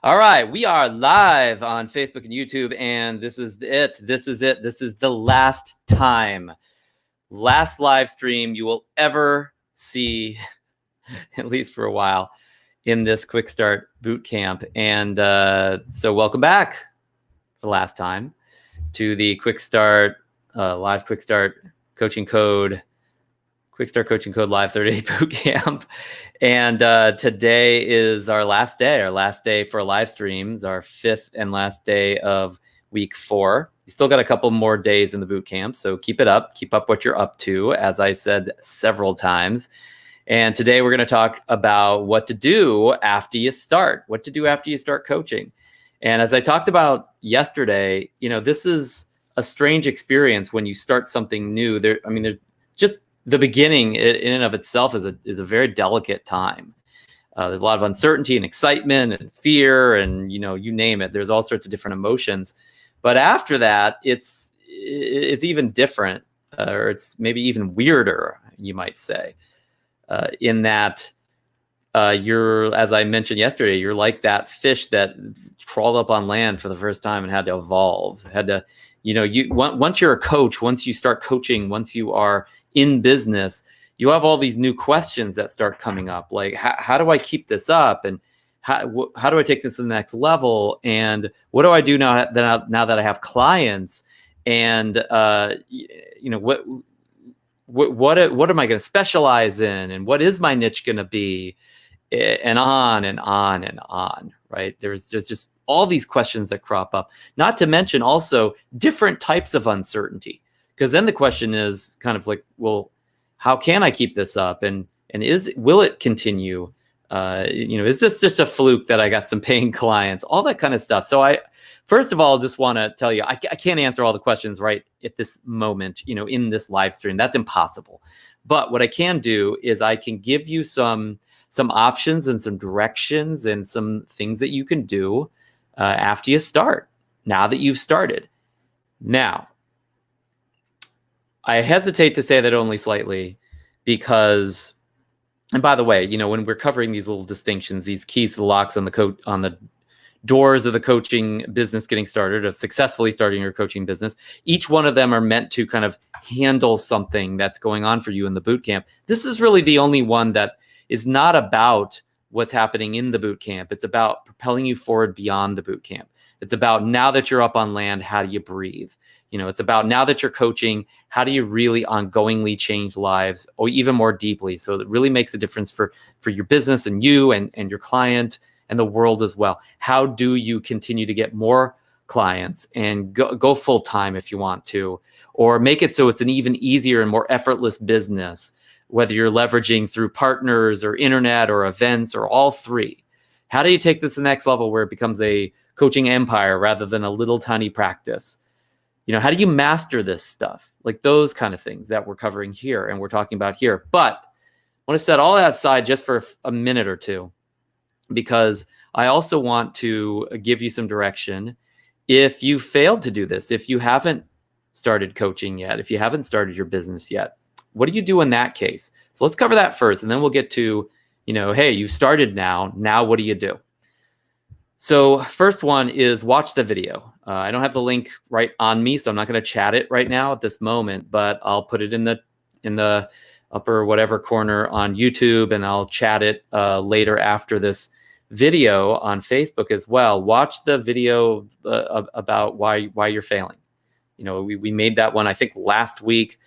All right, we are live on Facebook and YouTube, and this is it. This is it. This is the last live stream you will ever see, at least for a while, in this Quick Start Bootcamp. And so welcome back for the last time to the Quick Start, live Quick Start Coaching Code, Quick Start Coaching Code Live 30-Day Bootcamp. And today is our last day for live streams, our fifth and last day of week 4. You still got a couple more days in the boot camp, so keep it up. Keep up what you're up to, as I said several times. And today we're going to talk about what to do after you start, coaching. And as I talked about yesterday, this is a strange experience when you start something new. Just the beginning in and of itself is a very delicate time. There's a lot of uncertainty and excitement and fear and, you name it. There's all sorts of different emotions. But after that, it's even different, or it's maybe even weirder, you might say, in that you're, as I mentioned yesterday, you're like that fish that crawled up on land for the first time and had to evolve, once you're a coach, once you start coaching, once you are in business, you have all these new questions that start coming up, like how do I keep this up, and how do I take this to the next level, and what do I do now that I have clients, and what am I going to specialize in, and what is my niche going to be, and on and on and on, right? There's just all these questions that crop up, not to mention also different types of uncertainty. Because then the question is kind of like, well, how can I keep this up? And will it continue? Is this just a fluke that I got some paying clients? All that kind of stuff. So I, first of all, just want to tell you, I can't answer all the questions right at this moment, in this live stream. That's impossible. But what I can do is I can give you some options and some directions and some things that you can do after you start, now that you've started. Now, I hesitate to say that only slightly because, and by the way, when we're covering these little distinctions, these keys to the locks on the doors of the coaching business getting started, of successfully starting your coaching business, each one of them are meant to kind of handle something that's going on for you in the boot camp. This is really the only one that is not about what's happening in the boot camp. It's about propelling you forward beyond the boot camp. It's about, now that you're up on land, how do you breathe? It's about, now that you're coaching, how do you really ongoingly change lives, or even more deeply, so that really makes a difference for your business and you and your client and the world as well. How do you continue to get more clients and go full time if you want to, or make it so it's an even easier and more effortless business, whether you're leveraging through partners or internet or events or all three? How do you take this to the next level where it becomes a coaching empire rather than a little tiny practice? How do you master this stuff? Like those kind of things that we're covering here and we're talking about here. But I want to set all that aside just for a minute or two, because I also want to give you some direction. If you failed to do this, if you haven't started coaching yet, if you haven't started your business yet, what do you do in that case? So let's cover that first, and then we'll get to, hey, you've started now. Now, what do you do? So first one is watch the video. I don't have the link right on me, so I'm not going to chat it right now at this moment, but I'll put it in the upper whatever corner on YouTube, and I'll chat it later after this video on Facebook as well. Watch the video about why you're failing. We made that one, I think, last week,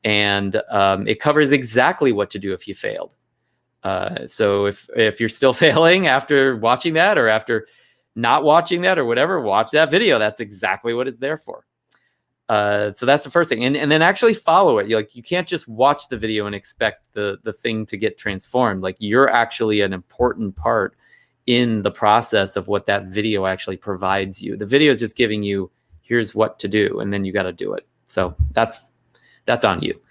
and it covers exactly what to do if you failed. So if you're still failing after watching that, or after not watching that, or whatever, watch that video. That's exactly what it's there for. So that's the first thing. And then actually follow it. You can't just watch the video and expect the thing to get transformed. Like, you're actually an important part in the process of what that video actually provides you. The video is just giving you, here's what to do, and then you got to do it. So that's on you.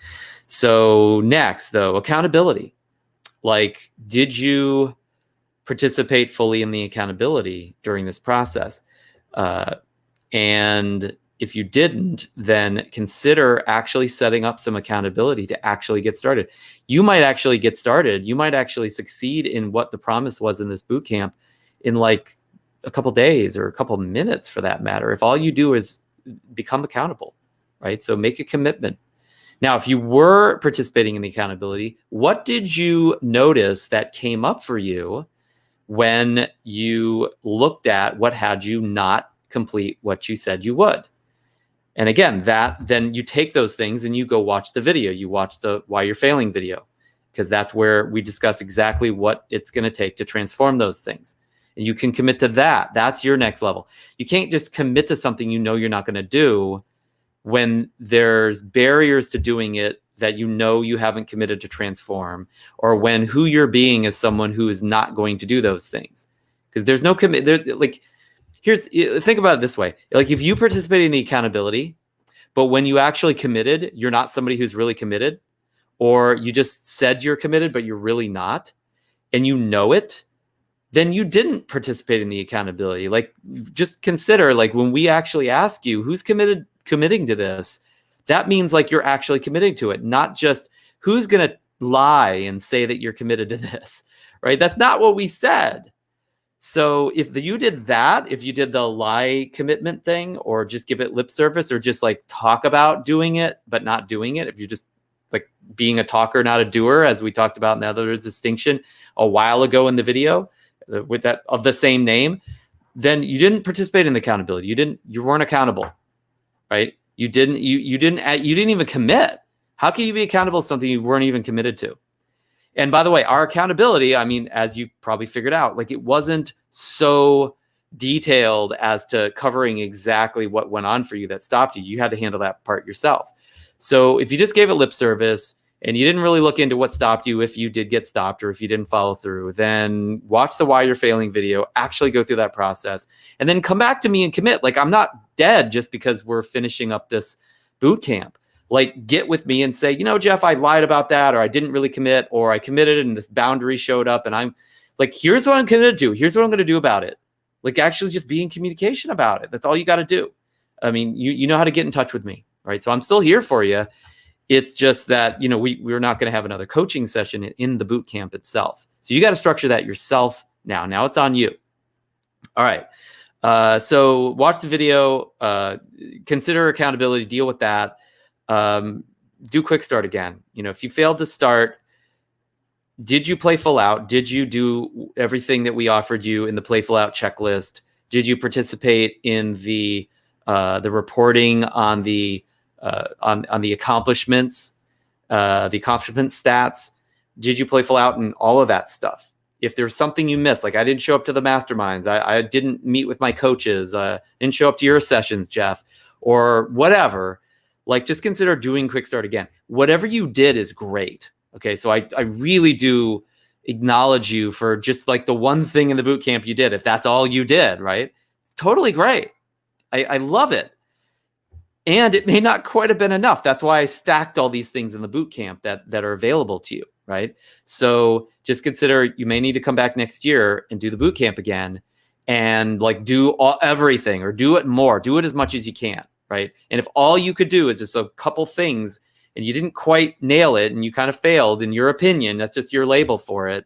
So next, though, accountability. Like, did you participate fully in the accountability during this process? And if you didn't, then consider actually setting up some accountability to actually get started. You might actually get started. You might actually succeed in what the promise was in this boot camp in like a couple days or a couple minutes for that matter, if all you do is become accountable, right? So make a commitment. Now, if you were participating in the accountability, what did you notice that came up for you when you looked at what had you not complete what you said you would? And again, then you take those things and you go watch the video. You watch the Why You're Failing video, because that's where we discuss exactly what it's going to take to transform those things. And you can commit to that. That's your next level. You can't just commit to something you know you're not going to do when there's barriers to doing it that you know you haven't committed to transform, or when who you're being is someone who is not going to do those things. Because there's no commitment. Like, think about it this way. Like, if you participate in the accountability, but when you actually committed, you're not somebody who's really committed, or you just said you're committed, but you're really not, and you know it, then you didn't participate in the accountability. Like, just consider, like, when we actually ask you who's committing to this, that means like you're actually committing to it, not just who's going to lie and say that you're committed to this, right? That's not what we said. So if you did that, if you did the lie commitment thing, or just give it lip service, or just like talk about doing it but not doing it, if you're just like being a talker, not a doer, as we talked about in the other distinction a while ago in the video with that of the same name, then you didn't participate in the accountability. You weren't accountable, right? You didn't even commit. How can you be accountable to something you weren't even committed to? And by the way, our accountability, I mean, as you probably figured out, like, it wasn't so detailed as to covering exactly what went on for you that stopped you. You had to handle that part yourself. So if you just gave it lip service and you didn't really look into what stopped you, if you did get stopped or if you didn't follow through, then watch the Why You're Failing video, actually go through that process, and then come back to me and commit. Like, I'm not dead just because we're finishing up this boot camp. Like, get with me and say, you know, Jeff, I lied about that, or I didn't really commit, or I committed and this boundary showed up, and I'm like, here's what I'm committed to. Here's what I'm going to do about it. Like, actually just be in communication about it. That's all you got to do. I mean, you know how to get in touch with me, right? So I'm still here for you. It's just that, you know, we're not going to have another coaching session in the boot camp itself. So you got to structure that yourself now. Now it's on you. All right. So watch the video, consider accountability, deal with that. Do quick start again. You know, if you failed to start, did you play full out? Did you do everything that we offered you in the play full out checklist? Did you participate in the reporting on the accomplishments, the accomplishment stats? Did you play full out in all of that stuff? If there's something you missed, like I didn't show up to the masterminds, I didn't meet with my coaches, didn't show up to your sessions, Jeff, or whatever, like, just consider doing quick start again. Whatever you did is great. Okay. So I really do acknowledge you for just like the one thing in the boot camp you did. If that's all you did, right? It's totally great. I love it. And it may not quite have been enough. That's why I stacked all these things in the boot camp that are available to you, right? So just consider you may need to come back next year and do the boot camp again, and like do everything, or do it more, do it as much as you can. Right. And if all you could do is just a couple things and you didn't quite nail it and you kind of failed in your opinion, that's just your label for it,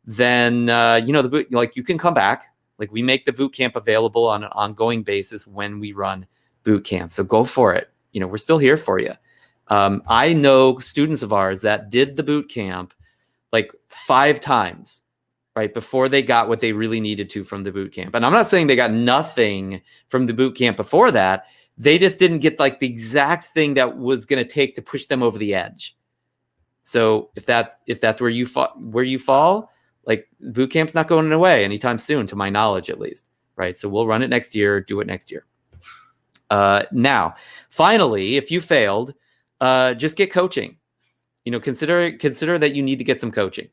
then, you know, you can come back. Like, we make the boot camp available on an ongoing basis when we run boot camp. So go for it. You know, we're still here for you. I know students of ours that did the boot camp like 5 times, right, before they got what they really needed to from the boot camp. And I'm not saying they got nothing from the boot camp before that. They just didn't get like the exact thing that was going to take to push them over the edge. So if that's where you fall, like, boot camp's not going away anytime soon, to my knowledge, at least. Right. So we'll run it next year, do it next year. Now, finally, if you failed, just get coaching. You know, consider that you need to get some coaching.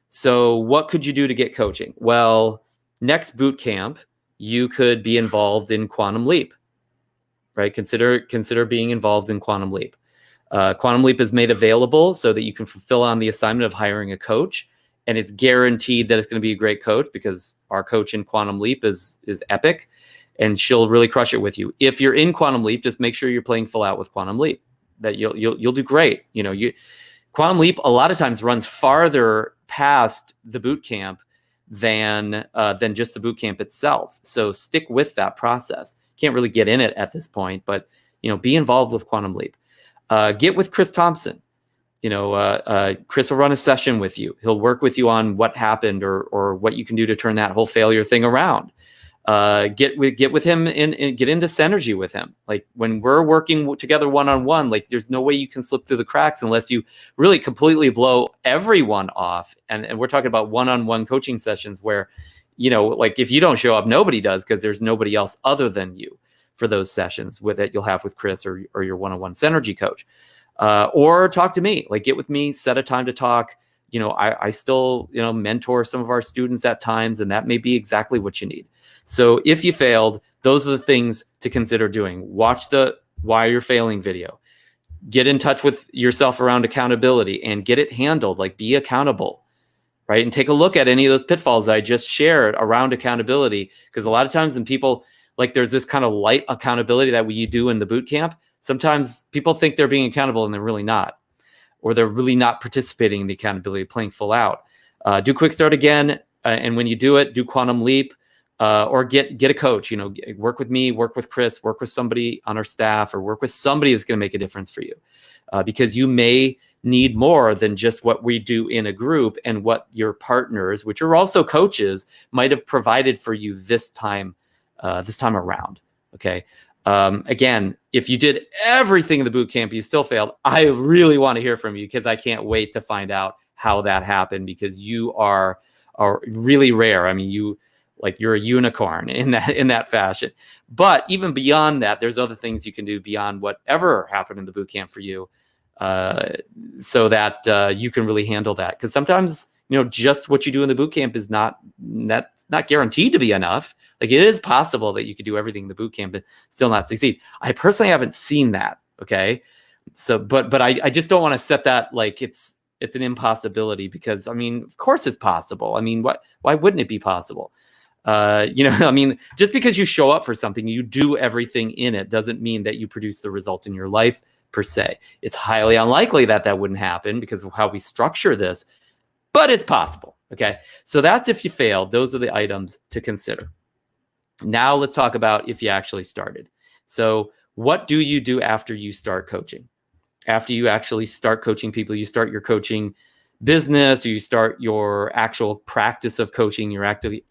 So what could you do to get coaching? Well, next boot camp, you could be involved in Quantum Leap. Right? Consider being involved in Quantum Leap. Quantum Leap is made available so that you can fulfill on the assignment of hiring a coach, and it's guaranteed that it's going to be a great coach, because our coach in Quantum Leap is epic, and she'll really crush it with you. If you're in Quantum Leap, just make sure you're playing full out with Quantum Leap. That you'll do great. You know, Quantum Leap a lot of times runs farther past the boot camp than just the boot camp itself. So stick with that process. Can't really get in it at this point, but be involved with Quantum Leap. Get with Chris Thompson. Chris will run a session with you. He'll work with you on what happened or what you can do to turn that whole failure thing around. Get with him and get into synergy with him. Like when we're working together one-on-one, like there's no way you can slip through the cracks unless you really completely blow everyone off. And we're talking about one-on-one coaching sessions where, like if you don't show up, nobody does, because there's nobody else other than you for those sessions that you'll have with Chris or your one-on-one synergy coach. Or talk to me, like get with me, set a time to talk. I still, mentor some of our students at times, and that may be exactly what you need. So if you failed, those are the things to consider doing. Watch the Why You're Failing video. Get in touch with yourself around accountability and get it handled, like be accountable, right? And take a look at any of those pitfalls that I just shared around accountability, because a lot of times when people, like there's this kind of light accountability that we do in the boot camp. Sometimes people think they're being accountable and they're really not, or they're really not participating in the accountability, playing full out. Do QUICKSTART again. And when you do it, do Quantum Leap. Or get a coach, work with me, work with Chris, work with somebody on our staff, or work with somebody that's going to make a difference for you. Because you may need more than just what we do in a group and what your partners, which are also coaches, might have provided for you this time around. Okay. Again, if you did everything in the boot camp, you still failed, I really want to hear from you, because I can't wait to find out how that happened, because you are really rare. I mean, you're a unicorn in that fashion. But even beyond that, there's other things you can do beyond whatever happened in the boot camp for you, so that you can really handle that. Because sometimes, just what you do in the boot camp is not guaranteed to be enough. Like it is possible that you could do everything in the boot camp and still not succeed. I personally haven't seen that. Okay. So, but I just don't want to set that like it's an impossibility, because I mean, of course it's possible. I mean, why wouldn't it be possible? I mean, just because you show up for something, you do everything in it, doesn't mean that you produce the result in your life per se. It's highly unlikely that wouldn't happen because of how we structure this, but it's possible. Okay. So that's if you failed. Those are the items to consider. Now let's talk about if you actually started. So what do you do after you start coaching? After you actually start coaching people, you start your coaching business, or you start your actual practice of coaching, you're actively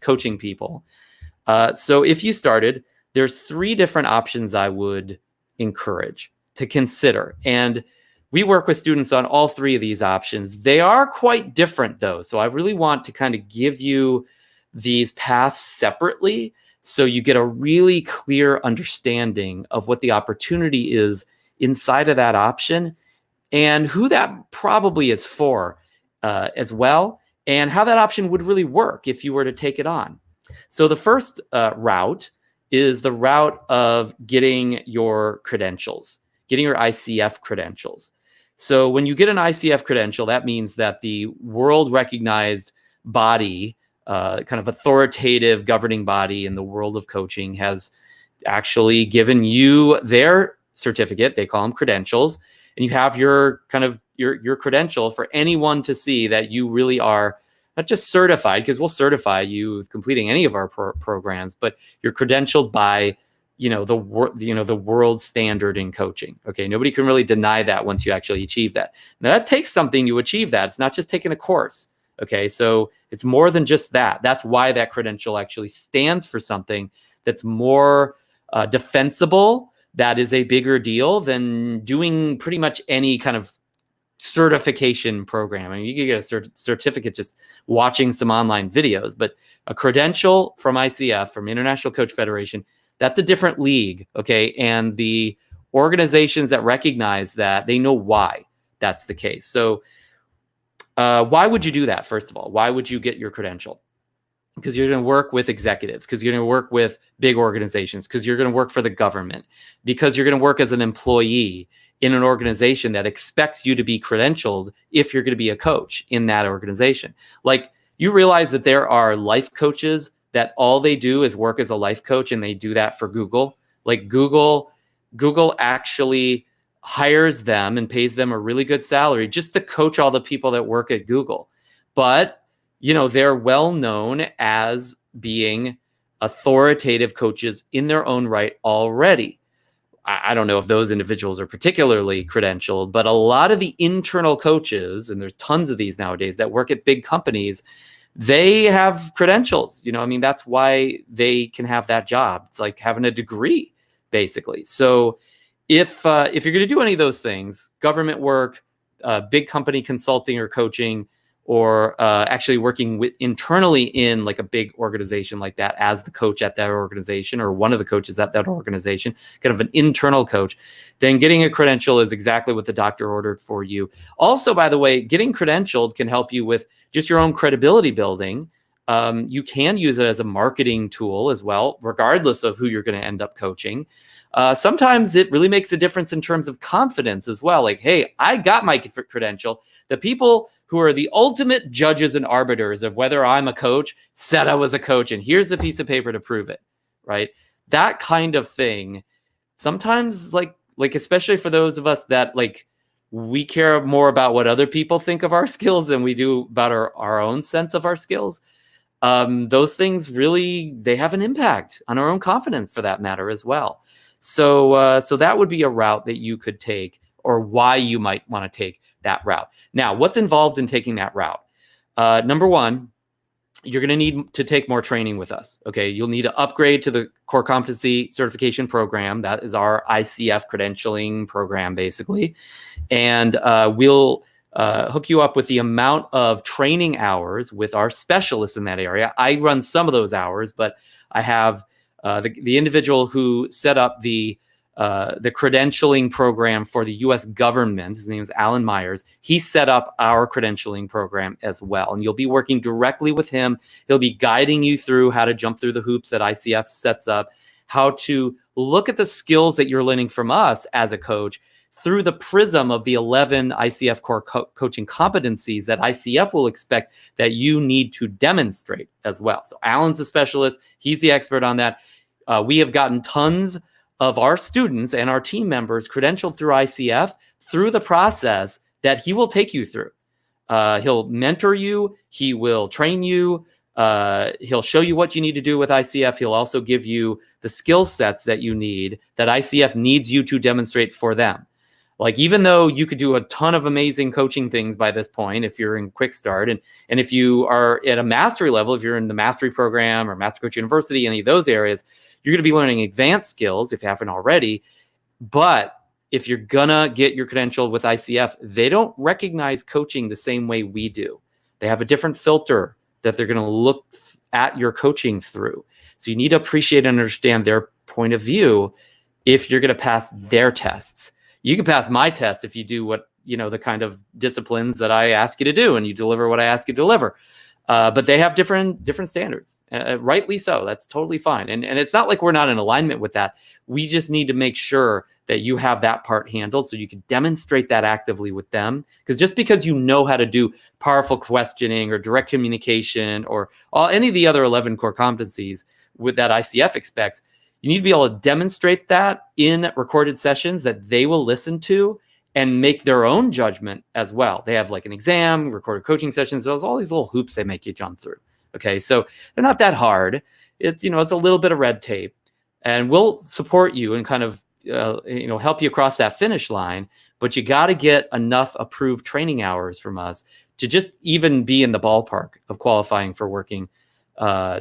coaching people. So if you started, there's 3 different options I would encourage to consider. And we work with students on all 3 of these options. They are quite different though. So I really want to kind of give you these paths separately, so you get a really clear understanding of what the opportunity is inside of that option, and who that probably is for as well, and how that option would really work if you were to take it on. So the first route is the route of getting your credentials, getting your ICF credentials. So when you get an ICF credential, that means that the world recognized body, kind of authoritative governing body in the world of coaching, has actually given you their certificate. They call them credentials. And you have your kind of your credential for anyone to see that you really are not just certified, because we'll certify you with completing any of our programs, but you're credentialed by the world standard in coaching. Okay, nobody can really deny that once you actually achieve that. Now that takes something to achieve that. It's not just taking a course. Okay, so it's more than just that. That's why that credential actually stands for something that's more defensible. That is a bigger deal than doing pretty much any kind of certification program. I mean, you can get a certificate just watching some online videos, but a credential from ICF, from International Coach Federation, that's a different league. Okay, and the organizations that recognize that, they know why that's the case. So why would you do that? First of all, why would you get your credential? Because you're going to work with executives, because you're going to work with big organizations, because you're going to work for the government, because you're going to work as an employee in an organization that expects you to be credentialed if you're going to be a coach in that organization. Like, you realize that there are life coaches that all they do is work as a life coach, and they do that for Google. Like Google actually hires them and pays them a really good salary just to coach all the people that work at Google. But they're well known as being authoritative coaches in their own right already. I don't know if those individuals are particularly credentialed, but a lot of the internal coaches, and there's tons of these nowadays that work at big companies, they have credentials. That's why they can have that job. It's like having a degree, basically. So if you're going to do any of those things, government work, big company consulting or coaching, or actually working internally in like a big organization like that as the coach at that organization, or one of the coaches at that organization, kind of an internal coach, then getting a credential is exactly what the doctor ordered for you. Also, by the way, getting credentialed can help you with just your own credibility building. You can use it as a marketing tool as well, regardless of who you're going to end up coaching. Sometimes it really makes a difference in terms of confidence as well. Like, hey, I got my credential. The people who are the ultimate judges and arbiters of whether I'm a coach said I was a coach, and here's a piece of paper to prove it, right? That kind of thing. Sometimes, like especially for those of us that we care more about what other people think of our skills than we do about our own sense of our skills. Those things really, they have an impact on our own confidence for that matter as well. So that would be a route that you could take, or why you might want to take that route. Now, what's involved in taking that route? Number one, you're going to need to take more training with us. Okay, you'll need to upgrade to the core competency certification program. That is our ICF credentialing program, basically, and we'll hook you up with the amount of training hours with our specialists in that area. I run some of those hours, but I have the individual who set up the credentialing program for the U.S. government. His name is Alan Myers. He set up our credentialing program as well. And you'll be working directly with him. He'll be guiding you through how to jump through the hoops that ICF sets up, how to look at the skills that you're learning from us as a coach through the prism of the 11 ICF core coaching competencies that ICF will expect that you need to demonstrate as well. So Alan's a specialist. He's the expert on that. We have gotten tons of our students and our team members credentialed through ICF through the process that he will take you through. He'll mentor you. He will train you. He'll show you what you need to do with ICF. He'll also give you the skill sets that you need, that ICF needs you to demonstrate for them. Like, even though you could do a ton of amazing coaching things by this point, if you're in QUICKSTART, and if you are at a mastery level, if you're in the mastery program or Master Coach University, any of those areas, you're going to be learning advanced skills if you haven't already. But if you're going to get your credential with ICF, they don't recognize coaching the same way we do. They have a different filter that they're going to look at your coaching through. So you need to appreciate and understand their point of view if you're going to pass their tests. You can pass my test if you do what, the kind of disciplines that I ask you to do, and you deliver what I ask you to deliver. But they have different standards, rightly so. That's totally fine. And it's not like we're not in alignment with that. We just need to make sure that you have that part handled so you can demonstrate that actively with them. Because just because you know how to do powerful questioning or direct communication or any of the other 11 core competencies with that ICF expects, you need to be able to demonstrate that in recorded sessions that they will listen to and make their own judgment as well. They have like an exam, recorded coaching sessions. There's all these little hoops they make you jump through. Okay, so they're not that hard. It's it's a little bit of red tape, and we'll support you and kind of help you across that finish line. But you got to get enough approved training hours from us to just even be in the ballpark of qualifying for working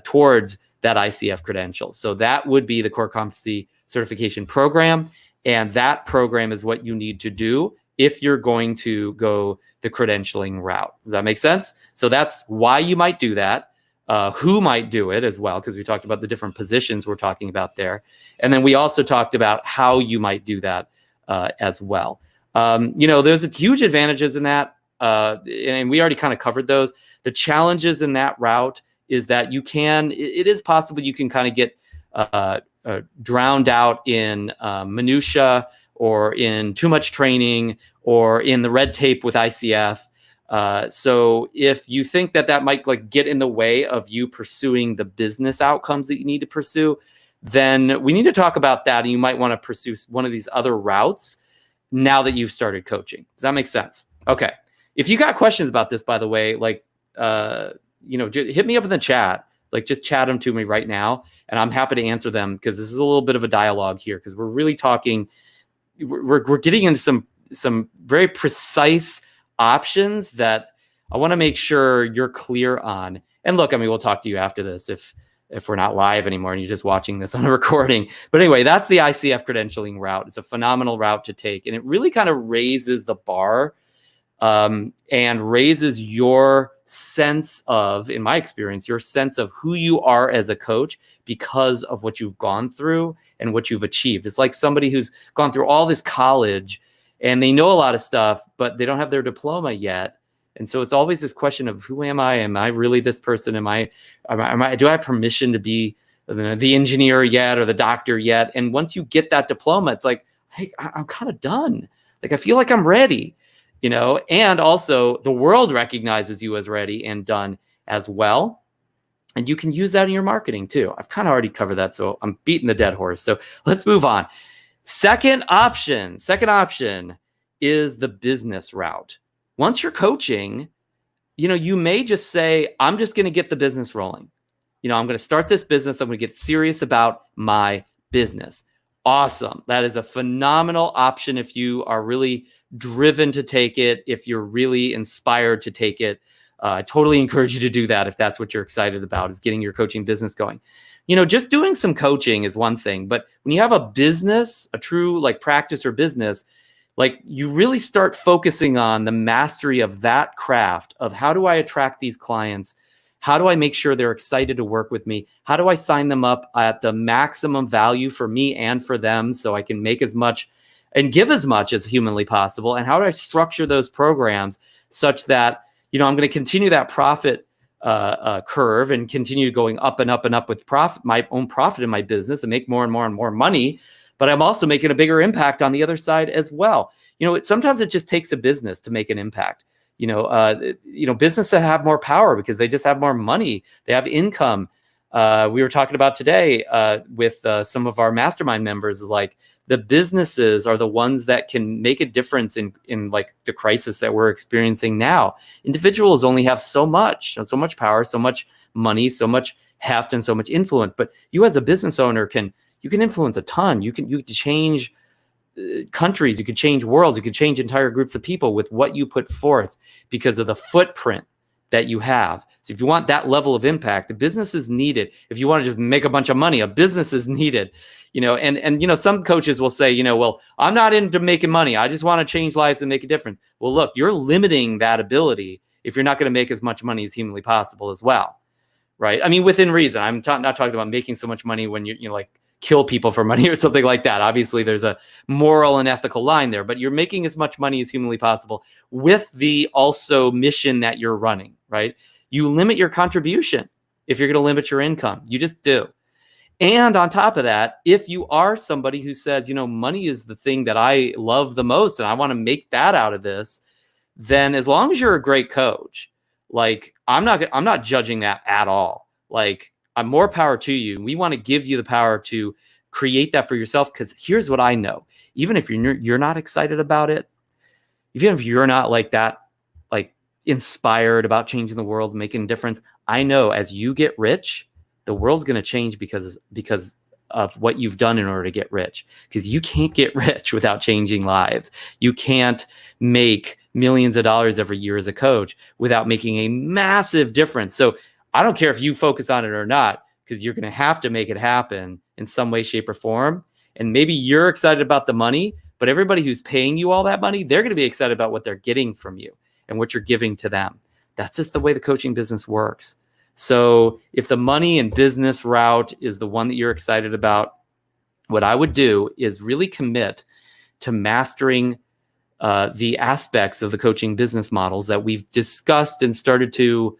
towards that ICF credential. So that would be the core competency certification program. And that program is what you need to do if you're going to go the credentialing route. Does that make sense? So that's why you might do that, who might do it as well, because we talked about the different positions we're talking about there. And then we also talked about how you might do that as well. There's huge advantages in that. And we already kind of covered those. The challenges in that route is that it is possible you can kind of get drowned out in minutia, or in too much training, or in the red tape with ICF. So if you think that might get in the way of you pursuing the business outcomes that you need to pursue, then we need to talk about that. And you might want to pursue one of these other routes now that you've started coaching. Does that make sense? Okay. If you got questions about this, by the way, hit me up in the chat. Like, just chat them to me right now, and I'm happy to answer them, because this is a little bit of a dialogue here, because we're really talking. We're getting into some very precise options that I want to make sure you're clear on. And look, I mean, we'll talk to you after this if we're not live anymore and you're just watching this on a recording. But anyway, that's the ICF credentialing route. It's a phenomenal route to take, and it really kind of raises the bar and raises your sense of, in my experience, your sense of who you are as a coach because of what you've gone through and what you've achieved. It's like somebody who's gone through all this college and they know a lot of stuff, but they don't have their diploma yet. And so it's always this question of, who am I? Am I really this person? Do I have permission to be the engineer yet, or the doctor yet? And once you get that diploma, it's like, hey, I'm kind of done. Like, I feel like I'm ready, and also the world recognizes you as ready and done as well. And you can use that in your marketing too. I've kind of already covered that, so I'm beating the dead horse. So let's move on. Second option is the business route. Once you're coaching, you may just say, I'm just going to get the business rolling. I'm going to start this business. I'm going to get serious about my business. Awesome. That is a phenomenal option if you are really driven to take it, if you're really inspired to take it. I totally encourage you to do that if that's what you're excited about, is getting your coaching business going. Just doing some coaching is one thing, but when you have a business, a true like practice or business, like, you really start focusing on the mastery of that craft of, how do I attract these clients? How do I make sure they're excited to work with me? How do I sign them up at the maximum value for me and for them, so I can make as much and give as much as humanly possible? And how do I structure those programs such that, I'm going to continue that profit curve and continue going up and up and up with my own profit in my business, and make more and more and more money, but I'm also making a bigger impact on the other side as well. Sometimes it just takes a business to make an impact. Businesses have more power because they just have more money. They have income. We were talking about today with some of our mastermind members, like, the businesses are the ones that can make a difference in like the crisis that we're experiencing now. Individuals only have so much power, so much money, so much heft, and so much influence. But you as a business owner can influence a ton. You can change countries, you could change worlds, you could change entire groups of people with what you put forth because of the footprint that you have. So if you want that level of impact, the business is needed. If you want to just make a bunch of money, a business is needed. And some coaches will say, well, I'm not into making money. I just want to change lives and make a difference. Well, look, you're limiting that ability if you're not going to make as much money as humanly possible as well, right? I mean, within reason. I'm not talking about making so much money when you're like kill people for money or something like that. Obviously, there's a moral and ethical line there, but you're making as much money as humanly possible with the also mission that you're running, right? You limit your contribution if you're going to limit your income. You just do. And on top of that, if you are somebody who says, money is the thing that I love the most and I want to make that out of this, then as long as you're a great coach, like, I'm not judging that at all. Like, I'm more power to you. We want to give you the power to create that for yourself, because here's what I know. Even if you're not excited about it, even if you're not like that, like inspired about changing the world, making a difference, I know as you get rich, the world's going to change because of what you've done in order to get rich. Because you can't get rich without changing lives. You can't make millions of dollars every year as a coach without making a massive difference. So I don't care if you focus on it or not, because you're going to have to make it happen in some way, shape, or form. And maybe you're excited about the money, but everybody who's paying you all that money, they're going to be excited about what they're getting from you and what you're giving to them. That's just the way the coaching business works. So if the money and business route is the one that you're excited about, what I would do is really commit to mastering the aspects of the coaching business models that we've discussed and started to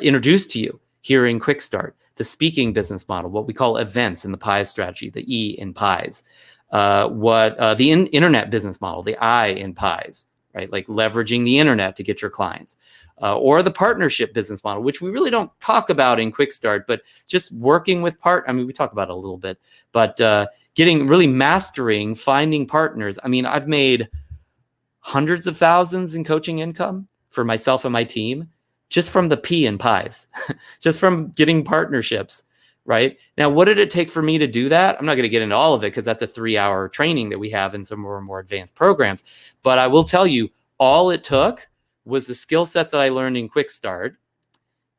introduce to you here in QUICKSTART. The speaking business model, what we call events in the PIES strategy, the E in PIES, the internet business model, the I in PIES, right? Like leveraging the internet to get your clients. Or the partnership business model, which we really don't talk about in QUICKSTART, but just working with we talk about it a little bit, but really mastering, finding partners. I mean, I've made hundreds of thousands in coaching income for myself and my team just from the P in pies, just from getting partnerships, right? Now, what did it take for me to do that? I'm not going to get into all of it because that's a 3-hour training that we have in some of our more advanced programs. But I will tell you, all it took was the skill set that I learned in QUICKSTART,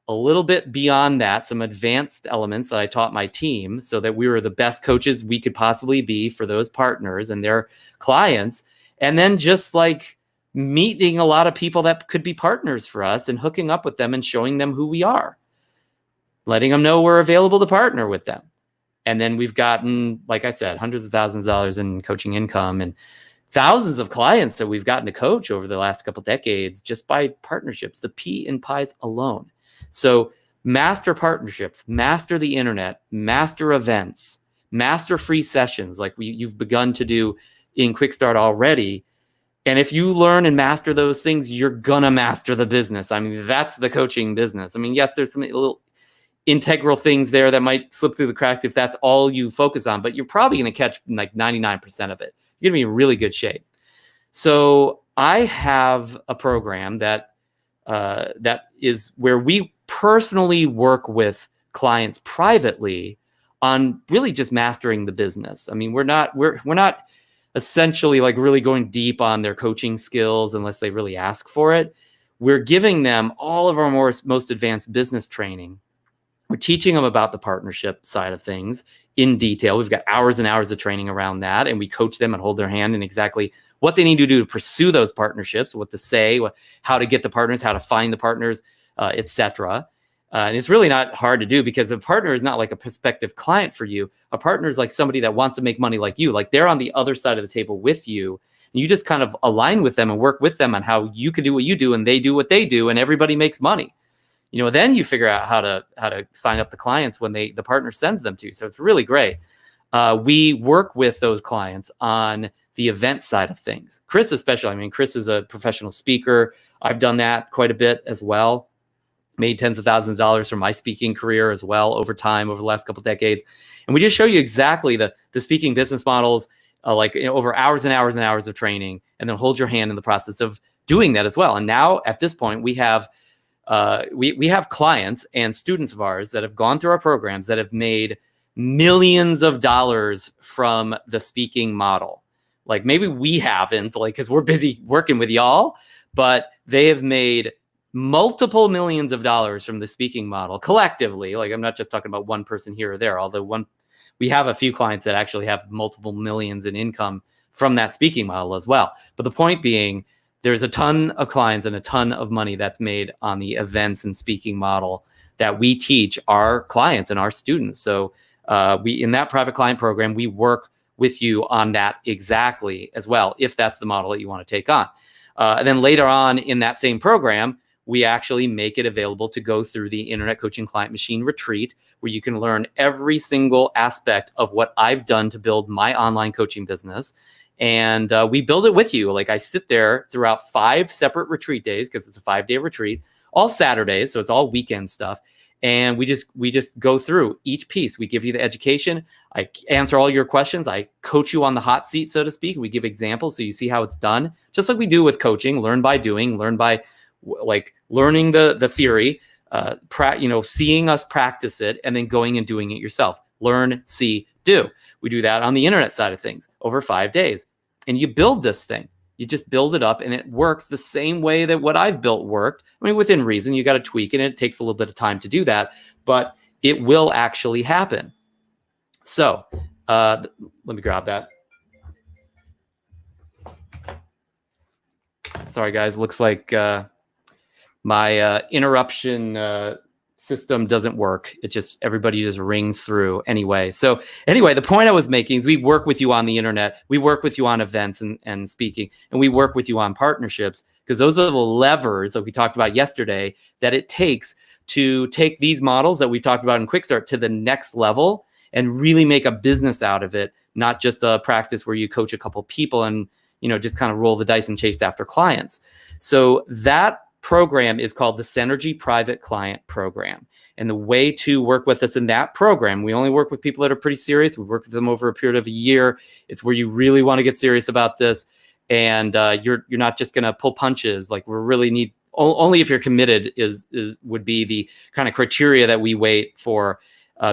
a little bit beyond that, some advanced elements that I taught my team so that we were the best coaches we could possibly be for those partners and their clients. And then just like meeting a lot of people that could be partners for us and hooking up with them and showing them who we are, letting them know we're available to partner with them. And then we've gotten, like I said, hundreds of thousands of dollars in coaching income and thousands of clients that we've gotten to coach over the last couple of decades just by partnerships, the P in pies alone. So master partnerships, master the internet, master events, master free sessions like you've begun to do in QUICKSTART already. And if you learn and master those things, you're going to master the business. I mean, that's the coaching business. I mean, yes, there's some little integral things there that might slip through the cracks if that's all you focus on, but you're probably going to catch like 99% of it. You're going to be in really good shape. So I have a program that is where we personally work with clients privately on really just mastering the business. I mean, we're not essentially like really going deep on their coaching skills unless they really ask for it. We're giving them all of our most advanced business training. We're teaching them about the partnership side of things in detail. We've got hours and hours of training around that, and we coach them and hold their hand in exactly what they need to do to pursue those partnerships, what to say, how to get the partners, how to find the partners, etc. And it's really not hard to do because a partner is not like a prospective client for you. A partner is like somebody that wants to make money like you. Like they're on the other side of the table with you. And you just kind of align with them and work with them on how you can do what you do and they do what they do and everybody makes money. You know, then you figure out how to sign up the clients when the partner sends them to you. So it's really great. We work with those clients on the event side of things. Chris especially, I mean, Chris is a professional speaker. I've done that quite a bit as well. Made tens of thousands of dollars from my speaking career as well over time, over the last couple of decades. And we just show you exactly the speaking business models, over hours and hours and hours of training, and then hold your hand in the process of doing that as well. And now at this point, we have clients and students of ours that have gone through our programs that have made millions of dollars from the speaking model. Like maybe we haven't, like, because we're busy working with y'all, but they have made multiple millions of dollars from the speaking model collectively. Like I'm not just talking about one person here or there, although we have a few clients that actually have multiple millions in income from that speaking model as well. But the point being, there's a ton of clients and a ton of money that's made on the events and speaking model that we teach our clients and our students. So in that private client program, we work with you on that exactly as well, if that's the model that you want to take on. And then later on in that same program, we actually make it available to go through the Internet Coaching Client Machine Retreat, where you can learn every single aspect of what I've done to build my online coaching business. And we build it with you. Like I sit there throughout 5 separate retreat days, because it's a 5-day retreat, all Saturdays. So it's all weekend stuff. And we just go through each piece. We give you the education. I answer all your questions. I coach you on the hot seat, so to speak. We give examples so you see how it's done, just like we do with coaching. Learn by doing, learn by like learning the theory, seeing us practice it, and then going and doing it yourself. Learn, see, do. We do that on the internet side of things over 5 days. And you build this thing. You just build it up, and it works the same way that what I've built worked. I mean, within reason, you got to tweak it, and it takes a little bit of time to do that, but it will actually happen. So let me grab that. Sorry, guys. Looks like my interruption system doesn't work. Everybody just rings through anyway. So anyway, the point I was making is we work with you on the internet. We work with you on events and speaking, and we work with you on partnerships, because those are the levers that we talked about yesterday that it takes to take these models that we talked about in QUICKSTART to the next level and really make a business out of it, not just a practice where you coach a couple people and, just kind of roll the dice and chase after clients. So that program is called the Synergy Private Client Program. And the way to work with us in that program, we only work with people that are pretty serious. We work with them over a period of a year. It's where you really want to get serious about this. And you're not just going to pull punches. Like we really need only if you're committed would be the kind of criteria that we wait for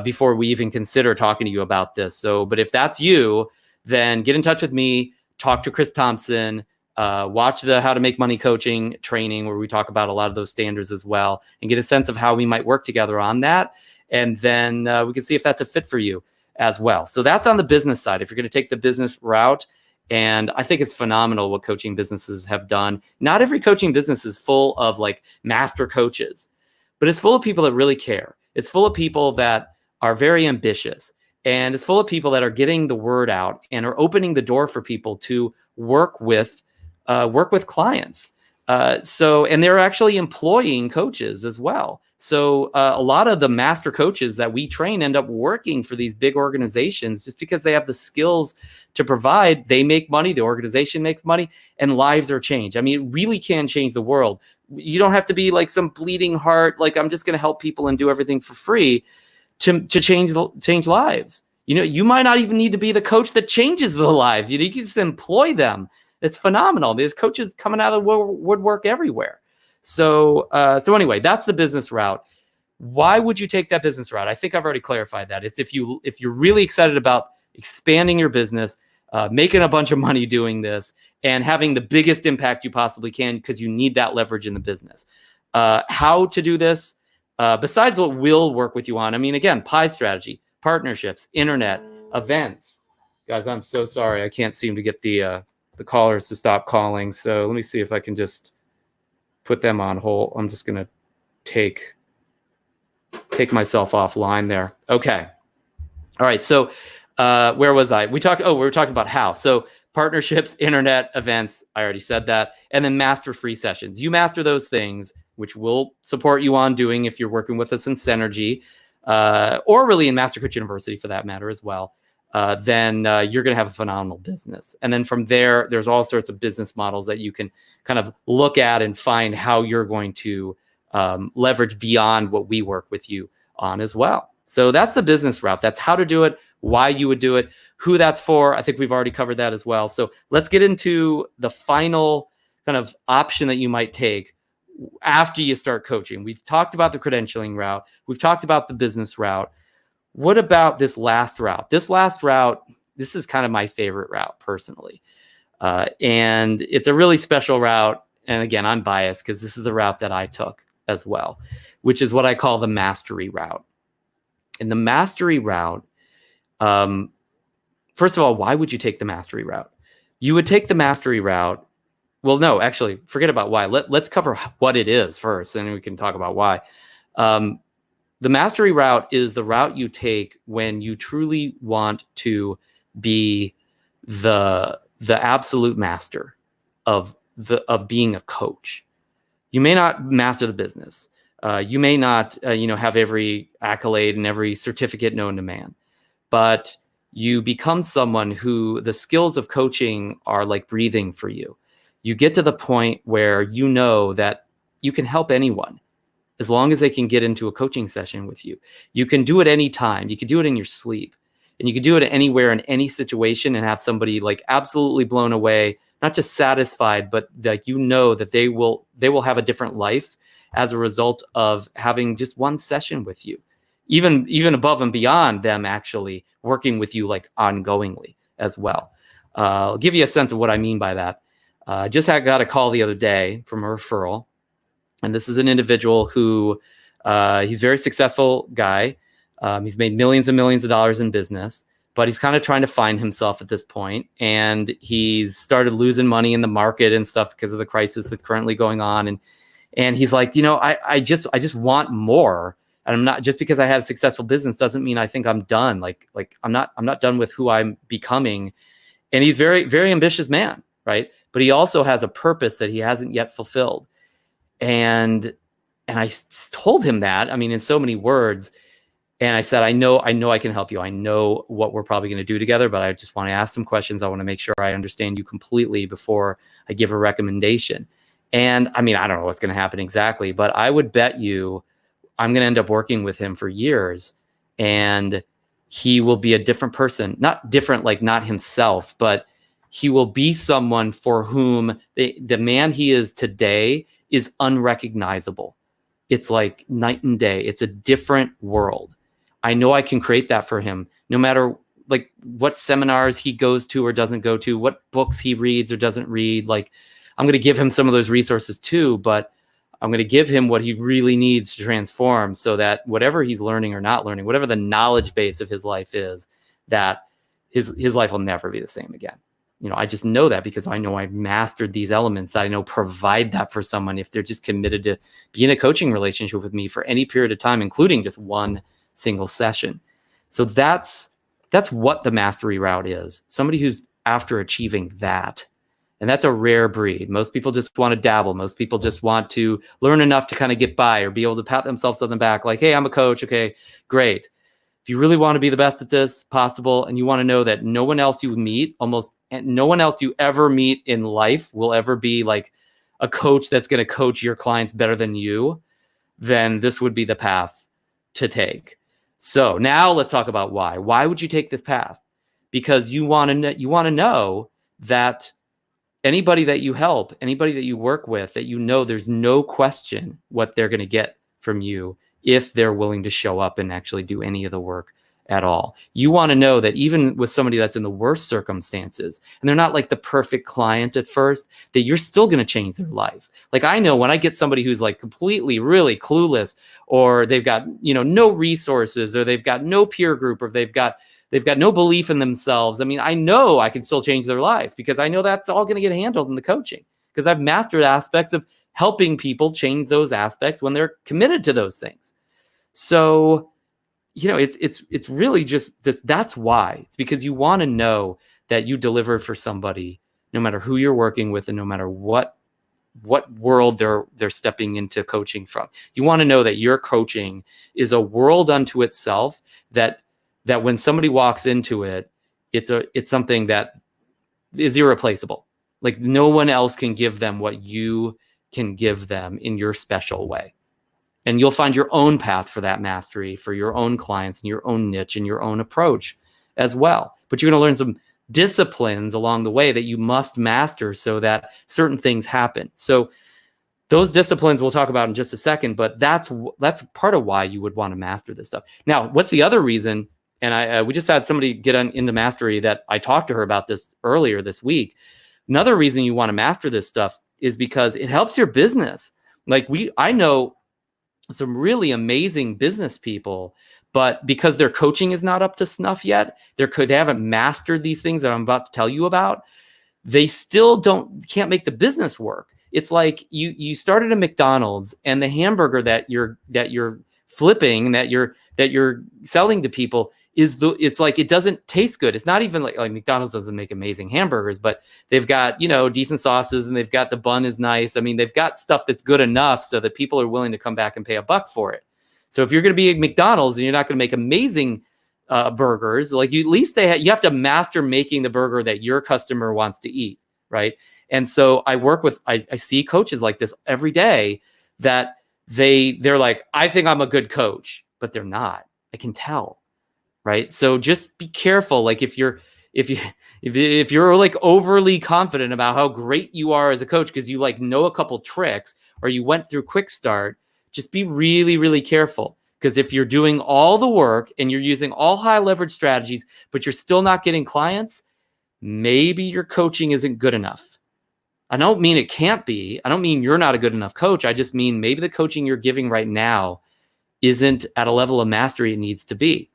before we even consider talking to you about this. So, but if that's you, then get in touch with me, talk to Chris Thompson, watch the How to Make Money coaching training where we talk about a lot of those standards as well, and get a sense of how we might work together on that. And then we can see if that's a fit for you as well. So that's on the business side. If you're going to take the business route, and I think it's phenomenal what coaching businesses have done. Not every coaching business is full of like master coaches, but it's full of people that really care. It's full of people that are very ambitious, and it's full of people that are getting the word out and are opening the door for people to work with clients. And they're actually employing coaches as well. So a lot of the master coaches that we train end up working for these big organizations just because they have the skills to provide. They make money, the organization makes money, and lives are changed. I mean, it really can change the world. You don't have to be like some bleeding heart, like I'm just going to help people and do everything for free to change lives. You know, you might not even need to be the coach that changes the lives. You can just employ them. It's phenomenal. There's coaches coming out of the woodwork everywhere. So anyway, that's the business route. Why would you take that business route? I think I've already clarified that. It's if you're really excited about expanding your business, making a bunch of money doing this, and having the biggest impact you possibly can because you need that leverage in the business. How to do this, besides what we'll work with you on. I mean, again, pie strategy, partnerships, internet, events. Guys, I'm so sorry. I can't seem to get the callers to stop calling. So let me see if I can just put them on hold. I'm just going to take myself offline there. Okay. All right. So where was I? We were talking about how. So partnerships, internet, events. I already said that. And then master free sessions. You master those things, which we'll support you on doing if you're working with us in Synergy, or really in Master Coach University for that matter as well. Then you're going to have a phenomenal business. And then from there, there's all sorts of business models that you can kind of look at and find how you're going to leverage beyond what we work with you on as well. So that's the business route. That's how to do it, why you would do it, who that's for. I think we've already covered that as well. So let's get into the final kind of option that you might take after you start coaching. We've talked about the credentialing route. We've talked about the business route. What about this last route? This is kind of my favorite route personally. And it's a really special route. And again, I'm biased because this is the route that I took as well, which is what I call the mastery route. And the mastery route, first of all, why would you take the mastery route? You would take the mastery route. Well, no, actually, forget about why. Let's cover what it is first, and then we can talk about why. The mastery route is the route you take when you truly want to be the absolute master of being a coach. You may not master the business. You may not have every accolade and every certificate known to man, but you become someone who the skills of coaching are like breathing for you. You get to the point where you know that you can help anyone as long as they can get into a coaching session with you. You can do it any time. You can do it in your sleep, and you can do it anywhere in any situation and have somebody like absolutely blown away, not just satisfied, but like, that they will have a different life as a result of having just one session with you, even above and beyond them actually working with you like ongoingly as well. I'll give you a sense of what I mean by that. Just got a call the other day from a referral. And this is an individual who he's a very successful guy. He's made millions and millions of dollars in business, but he's kind of trying to find himself at this point. And he's started losing money in the market and stuff because of the crisis that's currently going on. And he's like, I just want more. And I'm not, just because I had a successful business doesn't mean I think I'm done. Like I'm not done with who I'm becoming. And he's very, very ambitious man, right? But he also has a purpose that he hasn't yet fulfilled. And I told him that, I mean, in so many words. And I said, I know I can help you. I know what we're probably going to do together, but I just want to ask some questions. I want to make sure I understand you completely before I give a recommendation. And I mean, I don't know what's going to happen exactly, but I would bet you I'm going to end up working with him for years, and he will be a different person. Not different, like not himself, but he will be someone for whom the man he is today is unrecognizable. It's like night and day. It's a different world. I know I can create that for him, no matter like what seminars he goes to or doesn't go to, what books he reads or doesn't read. Like, I'm going to give him some of those resources too, but I'm going to give him what he really needs to transform, so that whatever he's learning or not learning, whatever the knowledge base of his life is, that his life will never be the same again. You know, I just know that because I know I've mastered these elements that I know provide that for someone if they're just committed to be in a coaching relationship with me for any period of time, including just one single session. So that's what the mastery route is. Somebody who's after achieving that. And that's a rare breed. Most people just want to dabble. Most people just want to learn enough to kind of get by or be able to pat themselves on the back like, hey, I'm a coach. Okay, great. If you really want to be the best at this possible, and you want to know that no one else you meet, almost no one else you ever meet in life will ever be like a coach that's going to coach your clients better than you, then this would be the path to take. So now let's talk about why. Why would you take this path? Because you want to know that anybody that you help, anybody that you work with, that you know there's no question what they're going to get from you if they're willing to show up and actually do any of the work at all. You want to know that even with somebody that's in the worst circumstances, and they're not like the perfect client at first, that you're still going to change their life. Like, I know when I get somebody who's like completely really clueless, or they've got, you know, no resources, or they've got no peer group, or they've got no belief in themselves. I mean, I know I can still change their life because I know that's all going to get handled in the coaching, because I've mastered aspects of helping people change those aspects when they're committed to those things. So, you know, it's really just this. That's why. It's because you want to know that you deliver for somebody, no matter who you're working with and no matter what world they're stepping into coaching from. You want to know that your coaching is a world unto itself, that when somebody walks into it, it's something that is irreplaceable. Like, no one else can give them what you can give them in your special way. And you'll find your own path for that mastery, for your own clients and your own niche and your own approach as well. But you're going to learn some disciplines along the way that you must master so that certain things happen. So those disciplines we'll talk about in just a second, but that's part of why you would want to master this stuff. Now, what's the other reason? And we just had somebody get into mastery that I talked to her about this earlier this week. Another reason you want to master this stuff is because it helps your business. Like, I know some really amazing business people, but because their coaching is not up to snuff yet, they haven't mastered these things that I'm about to tell you about, they still can't make the business work. It's like you started a McDonald's, and the hamburger that you're flipping, that you're selling to people, it's like it doesn't taste good. It's not even like McDonald's doesn't make amazing hamburgers, but they've got, you know, decent sauces, and they've got, the bun is nice. I mean, they've got stuff that's good enough so that people are willing to come back and pay $1 for it. So if you're going to be at McDonald's and you're not going to make amazing burgers, like, at least you have to master making the burger that your customer wants to eat, right? And so I see coaches like this every day that they're like, I think I'm a good coach, but they're not. I can tell. Right. So just be careful. Like, if you're like overly confident about how great you are as a coach because you like know a couple tricks, or you went through QUICKSTART, just be really, really careful. Because if you're doing all the work and you're using all high leverage strategies, but you're still not getting clients, maybe your coaching isn't good enough. I don't mean it can't be. I don't mean you're not a good enough coach. I just mean maybe the coaching you're giving right now isn't at a level of mastery it needs to be.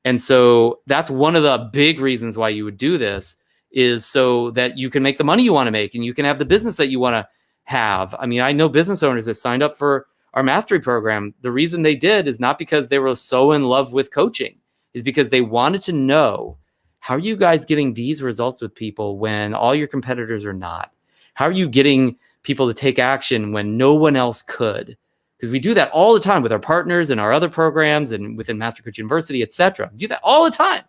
And so that's one of the big reasons why you would do this, is so that you can make the money you want to make and you can have the business that you want to have. I mean, I know business owners that signed up for our mastery program. The reason they did is not because they were so in love with coaching, is because they wanted to know, how are you guys getting these results with people when all your competitors are not? How are you getting people to take action when no one else could? Because we do that all the time with our partners and our other programs and within Master Coach University, et cetera. We do that all the time,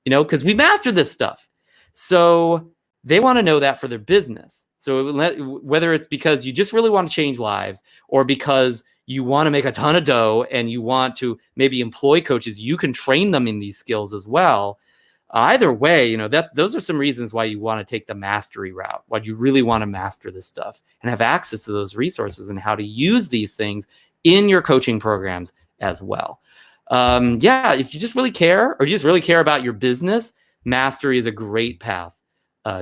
you know, because we mastered this stuff. So they want to know that for their business. So whether it's because you just really want to change lives, or because you want to make a ton of dough and you want to maybe employ coaches, you can train them in these skills as well. Either way, those are some reasons why you want to take the mastery route, why you really want to master this stuff and have access to those resources and how to use these things in your coaching programs as well. If you just really care, or you just really care about your business, mastery is a great path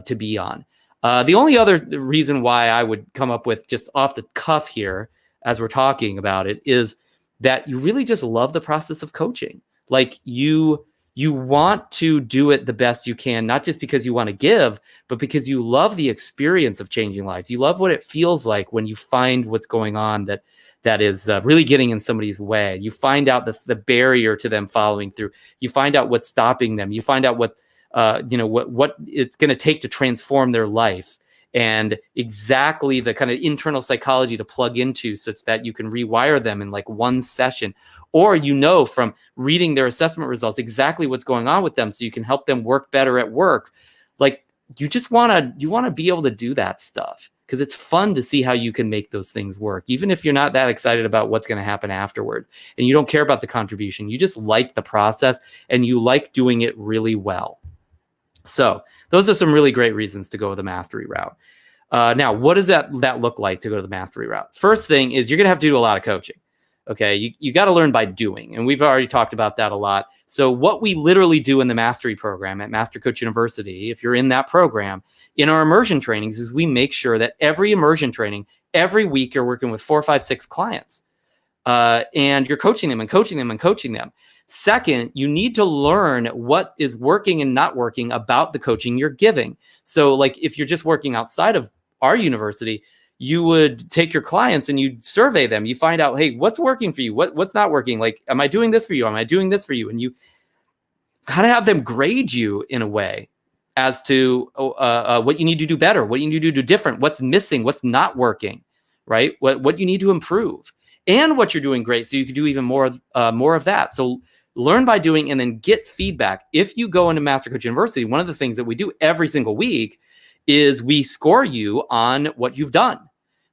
to be on. The only other reason why I would come up with just off the cuff here as we're talking about it is that you really just love the process of coaching. Like you want to do it the best you can, not just because you want to give, but because you love the experience of changing lives. You love what it feels like when you find what's going on that is really getting in somebody's way. You find out the barrier to them following through. You find out what's stopping them. You find out what it's going to take to transform their life, and exactly the kind of internal psychology to plug into such that you can rewire them in like one session. Or from reading their assessment results exactly what's going on with them, so you can help them work better at work. Like you want to be able to do that stuff because it's fun to see how you can make those things work, even if you're not that excited about what's going to happen afterwards and you don't care about the contribution. You just like the process and you like doing it really well. So those are some really great reasons to go the mastery route. Now, what does that look like to go to the mastery route? First thing is you're going to have to do a lot of coaching. Okay, you got to learn by doing, and we've already talked about that a lot. So what we literally do in the mastery program at Master Coach University, if you're in that program, in our immersion trainings, is we make sure that every immersion training, every week you're working with 4, 5, 6 clients, and you're coaching them and coaching them and coaching them. Second, you need to learn what is working and not working about the coaching you're giving. So like if you're just working outside of our university, you would take your clients and you'd survey them. You find out, hey, what's working for you? What's not working? Like, am I doing this for you? Am I doing this for you? And you kind of have them grade you in a way as to what you need to do better, what you need to do different, what's missing, what's not working, right? What you need to improve, and what you're doing great, so you can do even more of that. So learn by doing and then get feedback. If you go into Master Coach University, one of the things that we do every single week is we score you on what you've done.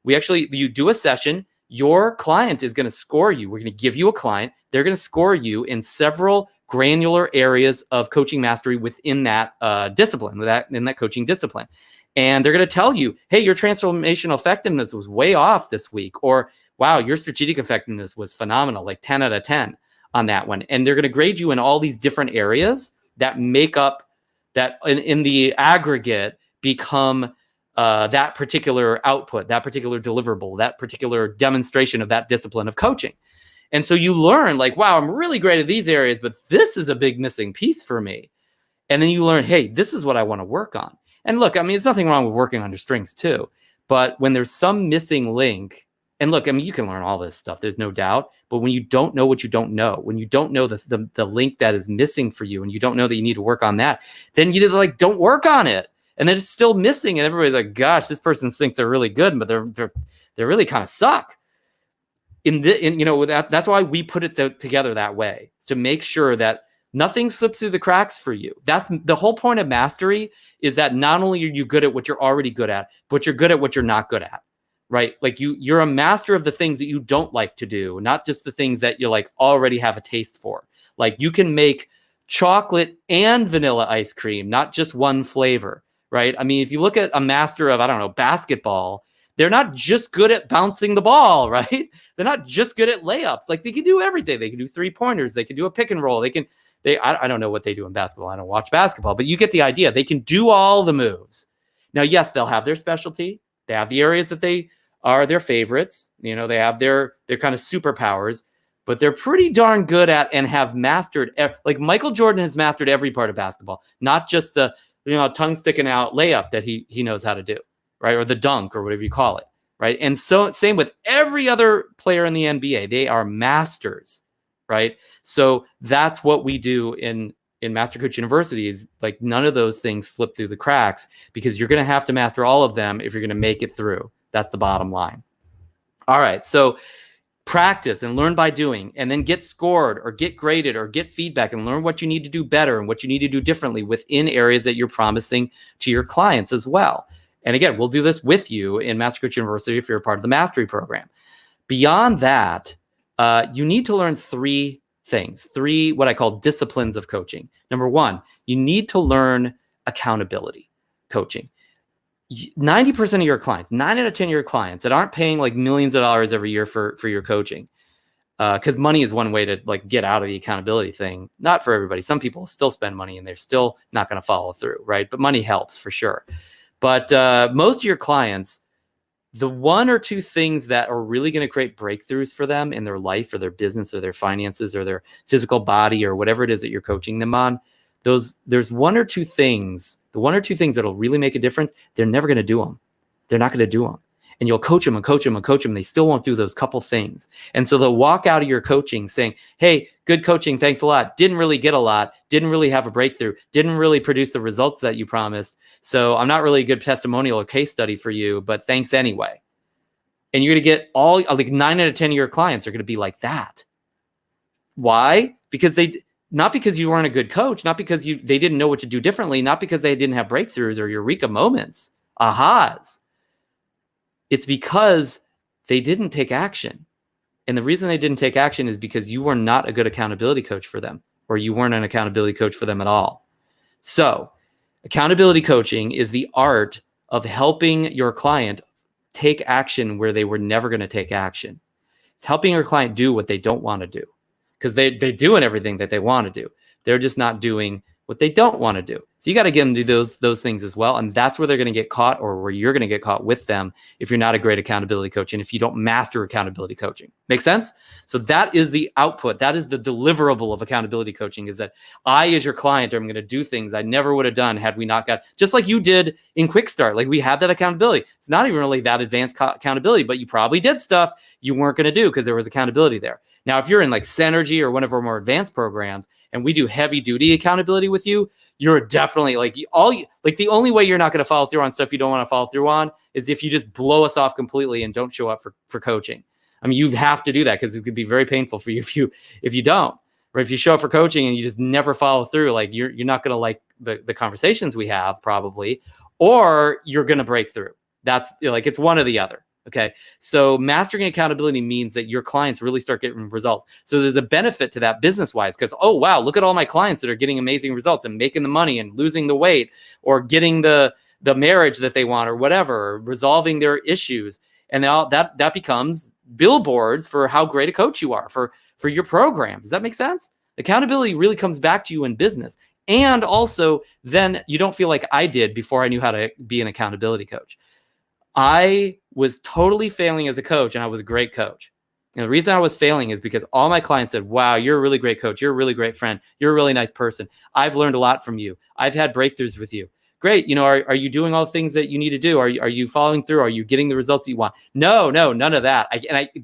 You do a session, your client is going to score you. We're going to give you a client. They're going to score you in several granular areas of coaching mastery within that discipline, in that coaching discipline. And they're going to tell you, hey, your transformational effectiveness was way off this week, or wow, your strategic effectiveness was phenomenal, like 10 out of 10 on that one. And they're going to grade you in all these different areas that make up that in the aggregate become that particular output, that particular deliverable, that particular demonstration of that discipline of coaching. And so you learn like, wow, I'm really great at these areas, but this is a big missing piece for me. And then you learn, hey, this is what I want to work on. And look, I mean, it's nothing wrong with working on your strengths too, but when there's some missing link, and look, I mean, you can learn all this stuff, there's no doubt, but when you don't know what you don't know, when you don't know the link that is missing for you, and you don't know that you need to work on that, then you like don't work on it. And then it's still missing, and everybody's like, gosh, this person thinks they're really good, but they're really kind of suck. That's why we put it together that way, to make sure that nothing slips through the cracks for you. That's the whole point of mastery, is that not only are you good at what you're already good at, but you're good at what you're not good at, right? Like you're a master of the things that you don't like to do, not just the things that you like already have a taste for. Like you can make chocolate and vanilla ice cream, not just one flavor. Right? I mean, if you look at a master of, I don't know, basketball, they're not just good at bouncing the ball, right? They're not just good at layups. Like they can do everything. They can do 3-pointers. They can do a pick and roll. I don't know what they do in basketball. I don't watch basketball, but you get the idea. They can do all the moves. Now, yes, they'll have their specialty. They have the areas that they are their favorites. They have their kind of superpowers, but they're pretty darn good at and have mastered. Like Michael Jordan has mastered every part of basketball, not just the tongue sticking out layup that he knows how to do, right? Or the dunk or whatever you call it, right? And so same with every other player in the NBA. They are masters, right? So that's what we do in Master Coach University, is like none of those things slip through the cracks, because you're going to have to master all of them if you're going to make it through. That's the bottom line. All right. So practice and learn by doing, and then get scored or get graded or get feedback and learn what you need to do better and what you need to do differently within areas that you're promising to your clients as well. And again, we'll do this with you in Master Coach University if you're a part of the mastery program. Beyond that, you need to learn 3 things, three what I call disciplines of coaching. Number one, you need to learn accountability coaching. 90% of your clients, 9 out of 10 of your clients that aren't paying like millions of dollars every year for your coaching, because money is one way to like get out of the accountability thing. Not for everybody. Some people still spend money and they're still not going to follow through, right? But money helps for sure. But most of your clients, the one or two things that are really going to create breakthroughs for them in their life or their business or their finances or their physical body or whatever it is that you're coaching them on, there's one or two things, the one or two things that'll really make a difference. They're never going to do them. They're not going to do them. And you'll coach them and coach them and coach them. They still won't do those couple things. And so they'll walk out of your coaching saying, hey, good coaching. Thanks a lot. Didn't really get a lot. Didn't really have a breakthrough. Didn't really produce the results that you promised. So I'm not really a good testimonial or case study for you, but thanks anyway. And you're going to get all like 9 out of 10 of your clients are going to be like that. Why? Because not because you weren't a good coach, not because they didn't know what to do differently, not because they didn't have breakthroughs or eureka moments, ahas. It's because they didn't take action. And the reason they didn't take action is because you were not a good accountability coach for them, or you weren't an accountability coach for them at all. So accountability coaching is the art of helping your client take action where they were never going to take action. It's helping your client do what they don't want to do, because they're doing everything that they want to do. They're just not doing what they don't want to do. So you got to get them to do those things as well. And that's where they're going to get caught, or where you're going to get caught with them if you're not a great accountability coach and if you don't master accountability coaching. Make sense? So that is the output. That is the deliverable of accountability coaching, is that I, as your client, am going to do things I never would have done had we not got, just like you did in QUICKSTART. Like we had that accountability. It's not even really that advanced accountability, but you probably did stuff you weren't going to do because there was accountability there. Now, if you're in like Synergy or one of our more advanced programs and we do heavy duty accountability with you, you're definitely like the only way you're not going to follow through on stuff you don't want to follow through on is if you just blow us off completely and don't show up for coaching. I mean, you have to do that because it could be very painful for you if you don't, or if you show up for coaching and you just never follow through, like you're not going to like the conversations we have probably, or you're going to break through. That's like, it's one or the other. Okay. So mastering accountability means that your clients really start getting results. So there's a benefit to that business wise, because, oh, wow, look at all my clients that are getting amazing results and making the money and losing the weight or getting the marriage that they want or whatever, or resolving their issues. And now that becomes billboards for how great a coach you are for your program. Does that make sense? Accountability really comes back to you in business. And also then you don't feel like I did before I knew how to be an accountability coach. I was totally failing as a coach, and I was a great coach. And the reason I was failing is because all my clients said, wow, you're a really great coach. You're a really great friend. You're a really nice person. I've learned a lot from you. I've had breakthroughs with you. Great. You know, are you doing all the things that you need to do? Are you following through? Are you getting the results that you want? No, none of that.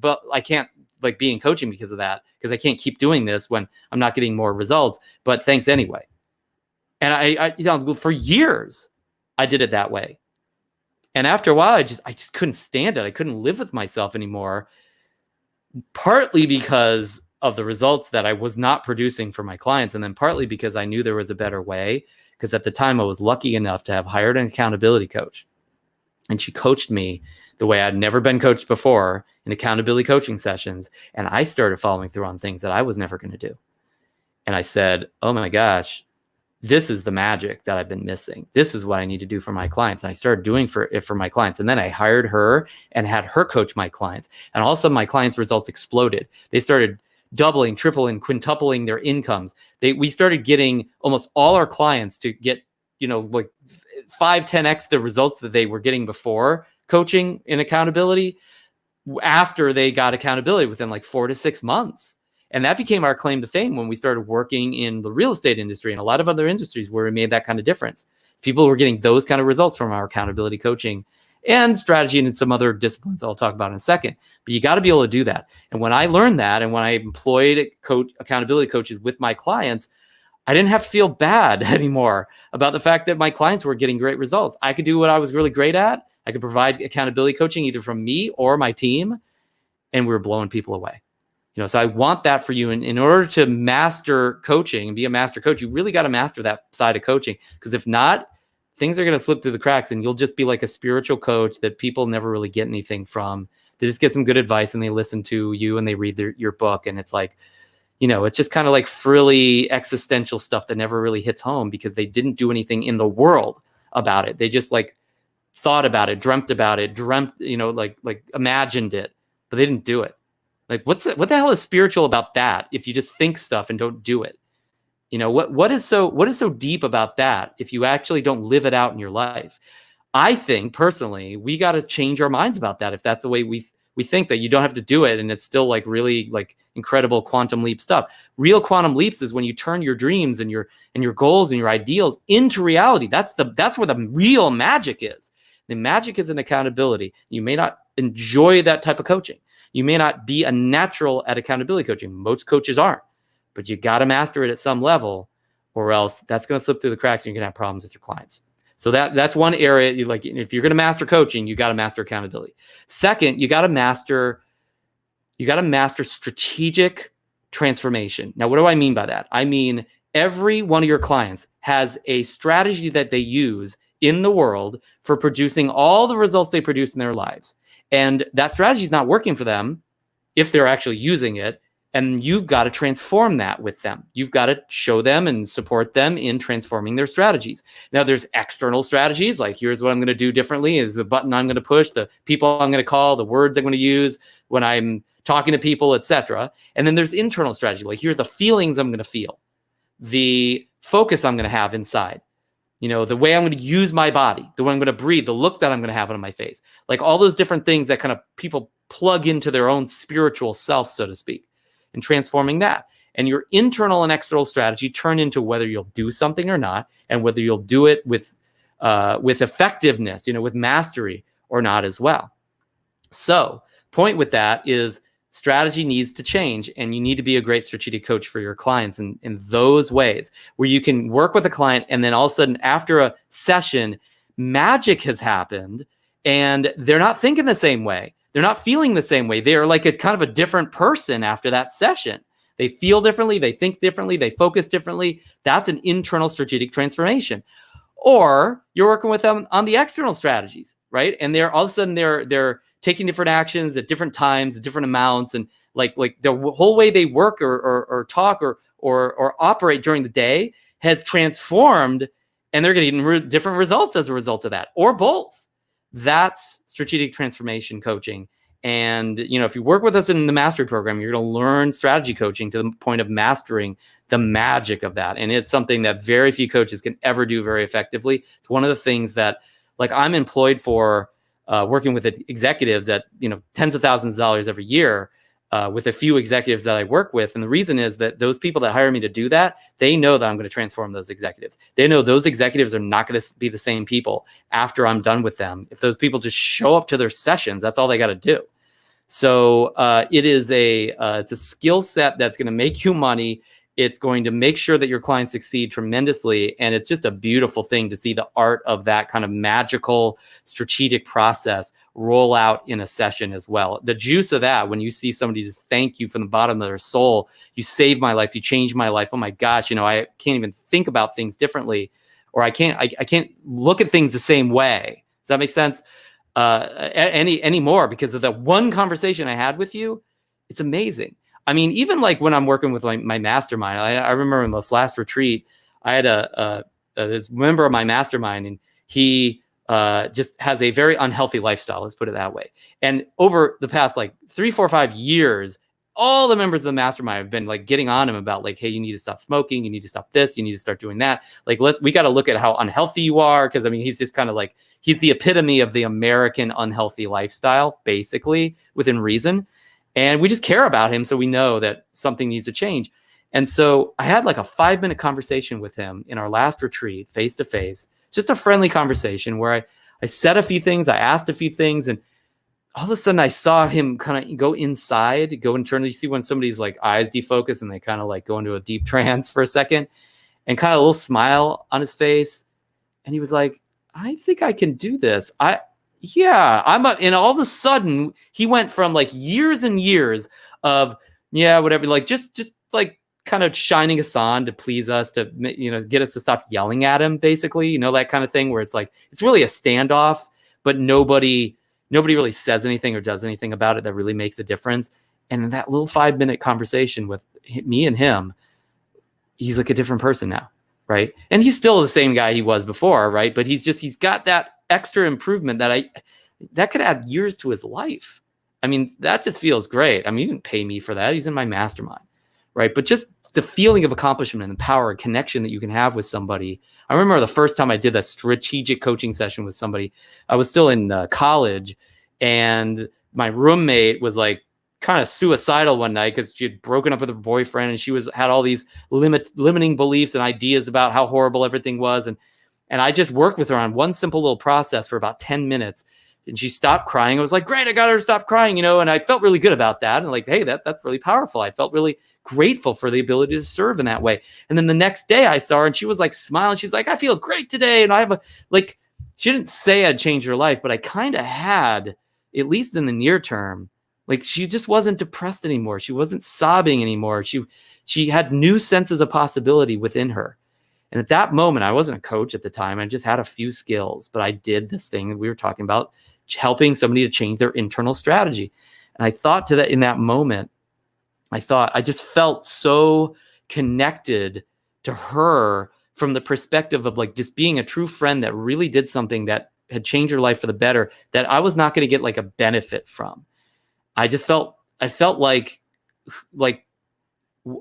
But I can't like be in coaching because of that, because I can't keep doing this when I'm not getting more results. But thanks anyway. And I for years, I did it that way. And after a while, I just couldn't stand it. I couldn't live with myself anymore, partly because of the results that I was not producing for my clients, and then partly because I knew there was a better way, because at the time I was lucky enough to have hired an accountability coach. And she coached me the way I'd never been coached before in accountability coaching sessions. And I started following through on things that I was never going to do. And I said, oh my gosh, this is the magic that I've been missing. This is what I need to do for my clients. And I started doing it for my clients. And then I hired her and had her coach my clients. And all of a sudden my clients' results exploded. They started doubling, tripling, quintupling their incomes. We started getting almost all our clients to get, like 5-10x the results that they were getting before coaching in accountability after they got accountability within like 4 to 6 months. And that became our claim to fame when we started working in the real estate industry and a lot of other industries where we made that kind of difference. People were getting those kind of results from our accountability coaching and strategy and some other disciplines I'll talk about in a second. But you got to be able to do that. And when I learned that, and when I employed accountability coaches with my clients, I didn't have to feel bad anymore about the fact that my clients were getting great results. I could do what I was really great at. I could provide accountability coaching either from me or my team, and we were blowing people away. So I want that for you. And in order to master coaching and be a master coach, you really got to master that side of coaching. Because if not, things are going to slip through the cracks and you'll just be like a spiritual coach that people never really get anything from. They just get some good advice and they listen to you and they read your book. And it's like, You know, it's just kind of like frilly existential stuff that never really hits home because they didn't do anything in the world about it. They just like thought about it, dreamt about it, you know, like imagined it, but they didn't do it. Like, what the hell is spiritual about that if you just think stuff and don't do it? You know, what is so deep about that if you actually don't live it out in your life? I think personally, we got to change our minds about that. If that's the way we think, that you don't have to do it and it's still like really like incredible quantum leap stuff. Real quantum leaps is when you turn your dreams and your goals and your ideals into reality. That's where the real magic is. The magic is in accountability. You may not enjoy that type of coaching. You may not be a natural at accountability coaching. Most coaches aren't, but you got to master it at some level, or else that's going to slip through the cracks and you're going to have problems with your clients. So that's one area. You like, if you're going to master coaching, you got to master accountability. Second, you got to master strategic transformation. Now, what do I mean by that? I mean, every one of your clients has a strategy that they use in the world for producing all the results they produce in their lives. And that strategy is not working for them if they're actually using it. And you've got to transform that with them. You've got to show them and support them in transforming their strategies. Now, there's external strategies, like here's what I'm going to do differently, is the button I'm going to push, the people I'm going to call, the words I'm going to use when I'm talking to people, etc. And then there's internal strategy, like here's the feelings I'm going to feel, the focus I'm going to have inside, you know, the way I'm going to use my body, the way I'm going to breathe, the look that I'm going to have on my face, like all those different things that kind of people plug into their own spiritual self, so to speak, and transforming that. And your internal and external strategy turn into whether you'll do something or not, and whether you'll do it with effectiveness, you know, with mastery or not as well. So point with that is strategy needs to change, and you need to be a great strategic coach for your clients in those ways where you can work with a client and then all of a sudden after a session, magic has happened and they're not thinking the same way. They're not feeling the same way. They are like a kind of a different person after that session. They feel differently. They think differently. They focus differently. That's an internal strategic transformation. Or you're working with them on the external strategies, right? And they're all of a sudden they're taking different actions at different times, at different amounts, and like the whole way they work or talk or operate during the day has transformed, and they're getting different results as a result of that, or both. That's strategic transformation coaching. And, you know, if you work with us in the mastery program, you're going to learn strategy coaching to the point of mastering the magic of that. And it's something that very few coaches can ever do very effectively. It's one of the things that, like, I'm employed for working with executives at, you know, tens of thousands of dollars every year with a few executives that I work with. And the reason is that those people that hire me to do that, they know that I'm going to transform those executives. They know those executives are not going to be the same people after I'm done with them. If those people just show up to their sessions, that's all they got to do. So it's a skill set that's going to make you money. It's going to make sure that your clients succeed tremendously. And it's just a beautiful thing to see the art of that kind of magical strategic process roll out in a session as well. The juice of that, when you see somebody just thank you from the bottom of their soul, you saved my life, you changed my life. Oh my gosh, you know, I can't even think about things differently, or I can't look at things the same way. Does that make sense? Anymore because of that one conversation I had with you. It's amazing. I mean, even like when I'm working with my mastermind, I remember in this last retreat, I had this member of my mastermind, and he just has a very unhealthy lifestyle. Let's put it that way. And over the past like 3, 4, 5 years, all the members of the mastermind have been like getting on him about like, hey, you need to stop smoking. You need to stop this. You need to start doing that. Like, we got to look at how unhealthy you are. Cause I mean, he's just kind of like, he's the epitome of the American unhealthy lifestyle, basically, within reason. And we just care about him. So we know that something needs to change. And so I had like a 5-minute conversation with him in our last retreat, face to face, just a friendly conversation where I said a few things, I asked a few things, and all of a sudden I saw him kind of go inside, go internally. You see when somebody's like eyes defocus and they kind of like go into a deep trance for a second, and kind of a little smile on his face. And he was like, I think I can do this. And all of a sudden he went from like years and years of, yeah, whatever, like just like kind of shining us on to please us, to, you know, get us to stop yelling at him, basically, you know, that kind of thing where it's like, it's really a standoff, but nobody really says anything or does anything about it that really makes a difference. And in that little 5-minute conversation with me and him, he's like a different person now, right? And he's still the same guy he was before, right? But he's got that extra improvement that could add years to his life. I mean, that just feels great. I mean, he didn't pay me for that. He's in my mastermind, right? But just the feeling of accomplishment and the power and connection that you can have with somebody. I remember the first time I did a strategic coaching session with somebody, I was still in college, and my roommate was like kind of suicidal one night because she had broken up with her boyfriend, and she had all these limiting beliefs and ideas about how horrible everything was. And I just worked with her on one simple little process for about 10 minutes. And she stopped crying. I was like, great, I got her to stop crying, and I felt really good about that. And like, hey, that's really powerful. I felt really grateful for the ability to serve in that way. And then the next day I saw her and she was like smiling. She's like, I feel great today. And I have she didn't say I'd change her life, but I kind of had, at least in the near term. Like, she just wasn't depressed anymore. She wasn't sobbing anymore. She had new senses of possibility within her. And at that moment, I wasn't a coach at the time. I just had a few skills, but I did this thing that we were talking about, helping somebody to change their internal strategy. And I thought in that moment, I just felt so connected to her from the perspective of like just being a true friend that really did something that had changed her life for the better, that I was not going to get like a benefit from. I felt like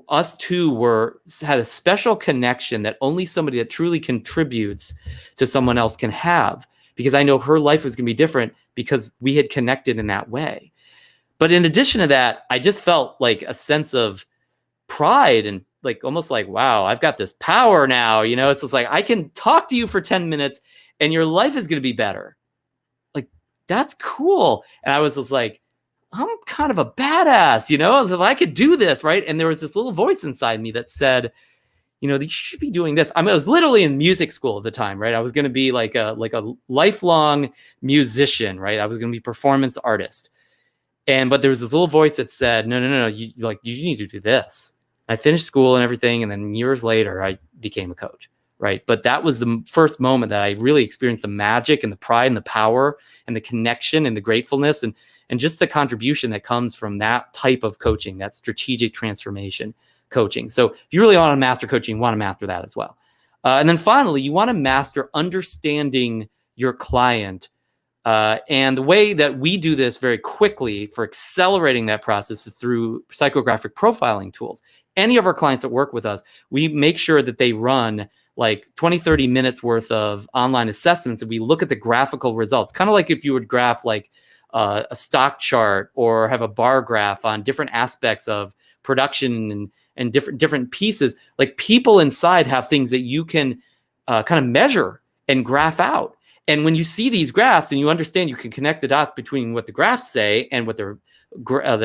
us two had a special connection that only somebody that truly contributes to someone else can have, because I know her life was going to be different because we had connected in that way. But in addition to that, I just felt like a sense of pride and like almost like, wow, I've got this power now. It's just like, I can talk to you for 10 minutes and your life is going to be better. Like, that's cool. And I was just like, I'm kind of a badass, as if I could do this, right? And there was this little voice inside me that said, you should be doing this. I mean, I was literally in music school at the time, right? I was going to be like a lifelong musician, right? I was going to be a performance artist. But there was this little voice that said, no, you need to do this. I finished school and everything. And then years later, I became a coach, right? But that was the first moment that I really experienced the magic and the pride and the power and the connection and the gratefulness and just the contribution that comes from that type of coaching, that strategic transformation coaching. So if you really want to master coaching, you want to master that as well. And then finally, you want to master understanding your client. And the way that we do this very quickly for accelerating that process is through psychographic profiling tools. Any of our clients that work with us, we make sure that they run like 20, 30 minutes worth of online assessments, and we look at the graphical results, kind of like if you would graph like a stock chart or have a bar graph on different aspects of production and different pieces. Like, people inside have things that you can kind of measure and graph out. And when you see these graphs and you understand, you can connect the dots between what the graphs say and what their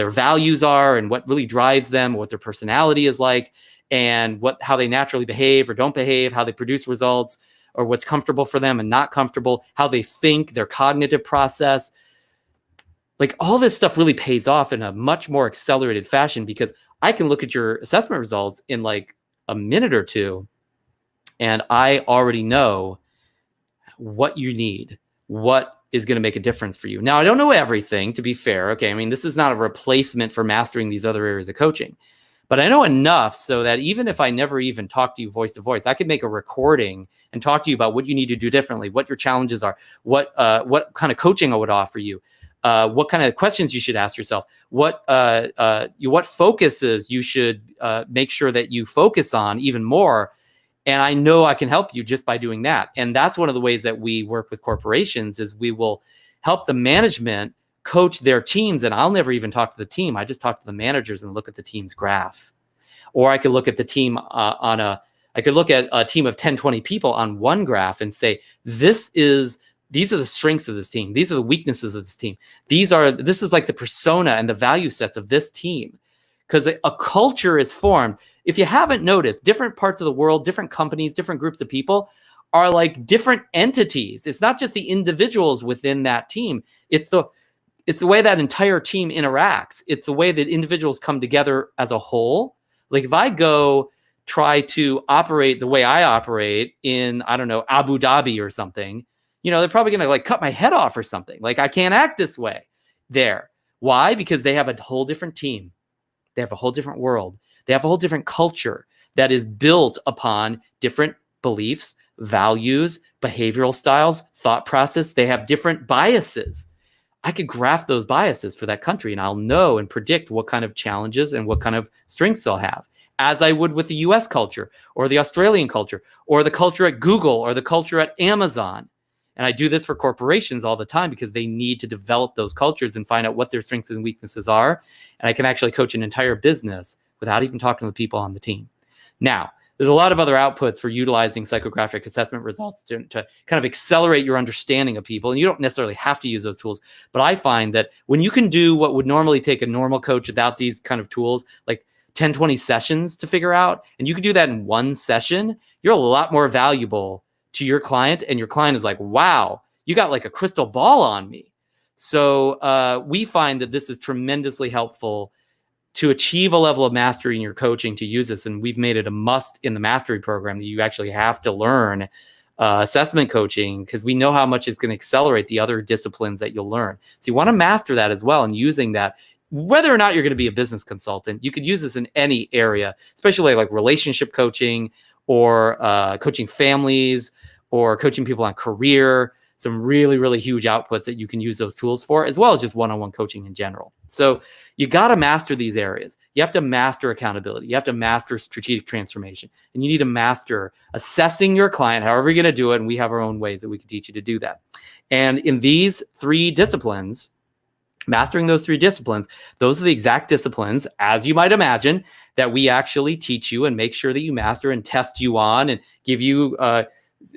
values are and what really drives them, what their personality is like, and how they naturally behave or don't behave, how they produce results, or what's comfortable for them and not comfortable, how they think, their cognitive process. Like, all this stuff really pays off in a much more accelerated fashion, because I can look at your assessment results in like a minute or two, and I already know what you need, what is going to make a difference for you. Now, I don't know everything, to be fair. Okay. I mean, this is not a replacement for mastering these other areas of coaching, but I know enough so that even if I never even talk to you voice to voice, I could make a recording and talk to you about what you need to do differently, what your challenges are, what kind of coaching I would offer you, what kind of questions you should ask yourself, what focuses you should make sure that you focus on even more. And I know I can help you just by doing that. And that's one of the ways that we work with corporations, is we will help the management coach their teams. And I'll never even talk to the team. I just talk to the managers and look at the team's graph. Or I could look at the team I could look at a team of 10, 20 people on one graph and say, these are the strengths of this team. These are the weaknesses of this team. This is like the persona and the value sets of this team. Because a culture is formed. If you haven't noticed, different parts of the world, different companies, different groups of people are like different entities. It's not just the individuals within that team. It's the way that entire team interacts. It's the way that individuals come together as a whole. Like, if I go try to operate the way I operate in, I don't know, Abu Dhabi or something, they're probably going to like cut my head off or something. Like, I can't act this way there. Why? Because they have a whole different team. They have a whole different world. They have a whole different culture that is built upon different beliefs, values, behavioral styles, thought process. They have different biases. I could graph those biases for that country, and I'll know and predict what kind of challenges and what kind of strengths they'll have, as I would with the US culture or the Australian culture or the culture at Google or the culture at Amazon. And I do this for corporations all the time because they need to develop those cultures and find out what their strengths and weaknesses are. And I can actually coach an entire business without even talking to the people on the team. Now, there's a lot of other outputs for utilizing psychographic assessment results to kind of accelerate your understanding of people. And you don't necessarily have to use those tools. But I find that when you can do what would normally take a normal coach without these kind of tools, like 10, 20 sessions to figure out, and you can do that in one session, you're a lot more valuable to your client. And your client is like, wow, you got like a crystal ball on me. So we find that this is tremendously helpful to achieve a level of mastery in your coaching, to use this. And we've made it a must in the mastery program that you actually have to learn assessment coaching, because we know how much it's going to accelerate the other disciplines that you'll learn. So you want to master that as well. And using that, whether or not you're going to be a business consultant, you could use this in any area, especially like relationship coaching or coaching families or coaching people on career. Some really, really huge outputs that you can use those tools for, as well as just one-on-one coaching in general. So you got to master these areas. You have to master accountability. You have to master strategic transformation. And you need to master assessing your client, however you're going to do it. And we have our own ways that we can teach you to do that. And in these three disciplines, mastering those three disciplines, those are the exact disciplines, as you might imagine, that we actually teach you and make sure that you master and test you on and give you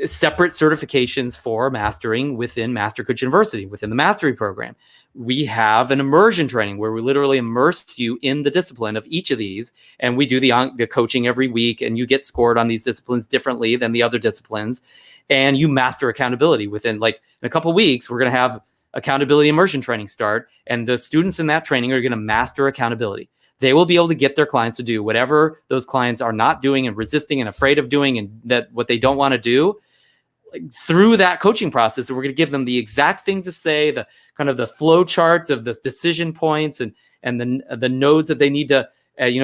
separate certifications for mastering within Master Coach University, within the mastery program. We have an immersion training where we literally immerse you in the discipline of each of these. And we do the coaching every week, and you get scored on these disciplines differently than the other disciplines. And you master accountability within, like, in a couple of weeks, we're going to have accountability immersion training start. And the students in that training are going to master accountability. They will be able to get their clients to do whatever those clients are not doing and resisting and afraid of doing, and that what they don't want to do, like, through that coaching process. And we're going to give them the exact things to say, the kind of the flow charts of the decision points and the nodes that they need to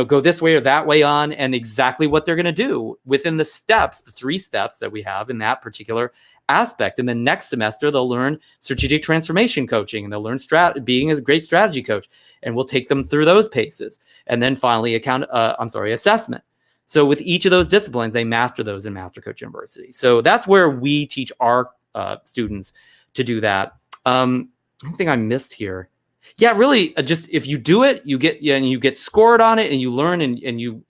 go this way or that way on, and exactly what they're going to do within the steps, the 3 steps that we have in that particular aspect. And then next semester, they'll learn strategic transformation coaching, and they'll learn being a great strategy coach. And we'll take them through those paces. And then finally, assessment. So with each of those disciplines, they master those in Master Coach University. So that's where we teach our students to do that. Anything I missed here? Yeah, really, just if you do it, you get scored on it, and you learn and you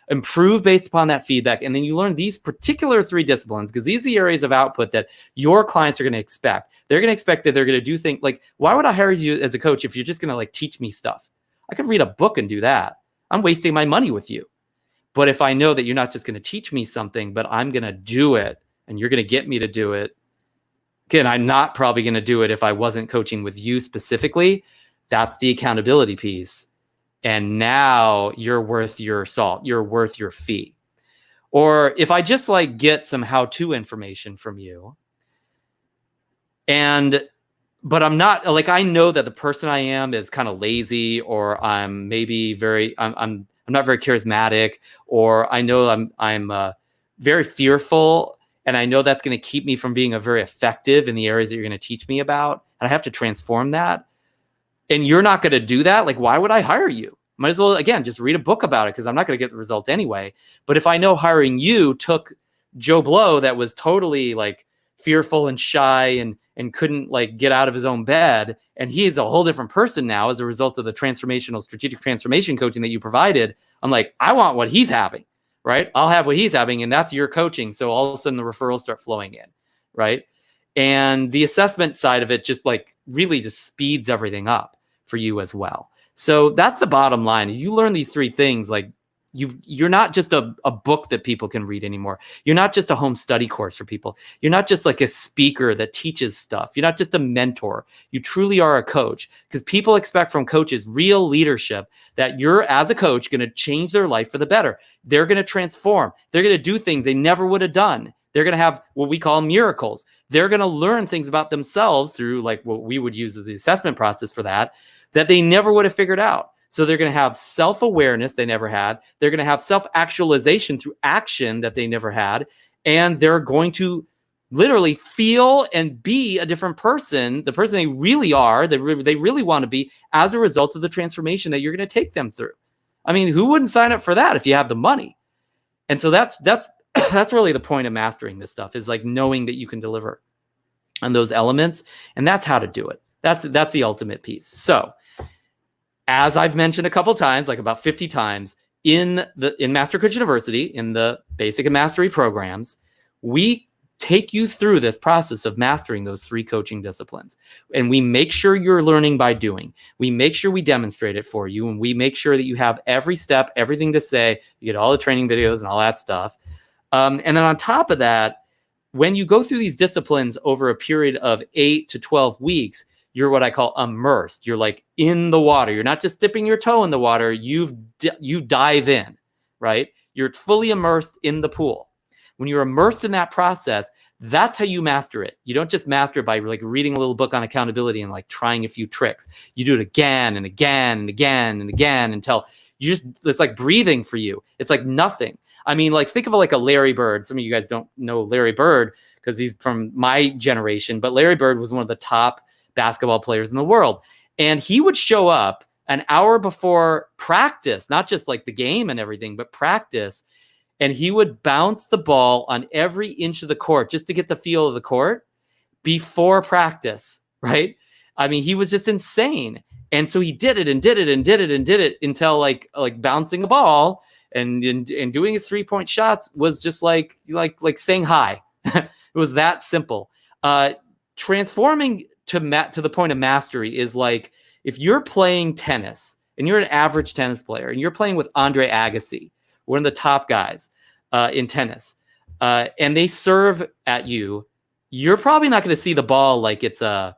improve based upon that feedback. And then you learn these particular 3 disciplines, because these are the areas of output that your clients are going to expect. They're going to expect that they're going to do things like, why would I hire you as a coach if you're just going to like teach me stuff? I could read a book and do that. I'm wasting my money with you. But if I know that you're not just going to teach me something, but I'm going to do it, and you're going to get me to do it, again, I'm not probably going to do it if I wasn't coaching with you specifically. That's the accountability piece. And now you're worth your salt. You're worth your fee. Or if I just like get some how-to information from you, but I'm not, like, I know that the person I am is kind of lazy, or I'm maybe I'm not very charismatic, or I know I'm very fearful, and I know that's going to keep me from being very effective in the areas that you're going to teach me about, and I have to transform that. And you're not going to do that. Like, why would I hire you? Might as well, again, just read a book about it, because I'm not going to get the result anyway. But if I know hiring you took Joe Blow that was totally like fearful and shy and couldn't like get out of his own bed, and he's a whole different person now as a result of the transformational strategic transformation coaching that you provided, I'm like, I want what he's having, right? I'll have what he's having, and that's your coaching. So all of a sudden the referrals start flowing in, right? And the assessment side of it just like really just speeds everything up for you as well. So that's the bottom line. You learn these 3 things, like you're not just a book that people can read anymore. You're not just a home study course for people. You're not just like a speaker that teaches stuff. You're not just a mentor. You truly are a coach, because people expect from coaches real leadership, that you're, as a coach, going to change their life for the better. They're going to transform. They're going to do things they never would have done. They're going to have what we call miracles. They're going to learn things about themselves through like what we would use as the assessment process for that that they never would have figured out. So they're going to have self-awareness they never had. They're going to have self-actualization through action that they never had. And they're going to literally feel and be a different person, the person they really are, they really want to be, as a result of the transformation that you're going to take them through. I mean, who wouldn't sign up for that if you have the money? And so that's really the point of mastering this stuff, is like knowing that you can deliver on those elements. And that's how to do it. That's the ultimate piece. So as I've mentioned a couple times, like about 50 times, in Master Coach University, in the basic and mastery programs, we take you through this process of mastering those 3 coaching disciplines. And we make sure you're learning by doing. We make sure we demonstrate it for you. And we make sure that you have every step, everything to say. You get all the training videos and all that stuff. And then on top of that, when you go through these disciplines over a period of 8 to 12 weeks, you're what I call immersed. You're like in the water. You're not just dipping your toe in the water. You dive in, right? You're fully immersed in the pool. When you're immersed in that process, that's how you master it. You don't just master it by like reading a little book on accountability and like trying a few tricks. You do it again and again and again and again until it's like breathing for you. It's like nothing. I mean, like think of it like a Larry Bird. Some of you guys don't know Larry Bird because he's from my generation, but Larry Bird was one of the top basketball players in the world. And he would show up an hour before practice, not just like the game and everything, but practice. And he would bounce the ball on every inch of the court just to get the feel of the court before practice, right? I mean, he was just insane. And so he did it and did it and did it and did it until like bouncing a ball and doing his 3-point shots was just like saying hi. It was that simple. Transforming to the point of mastery is like if you're playing tennis and you're an average tennis player and you're playing with Andre Agassi, one of the top guys in tennis, and they serve at you, you're probably not going to see the ball like it's a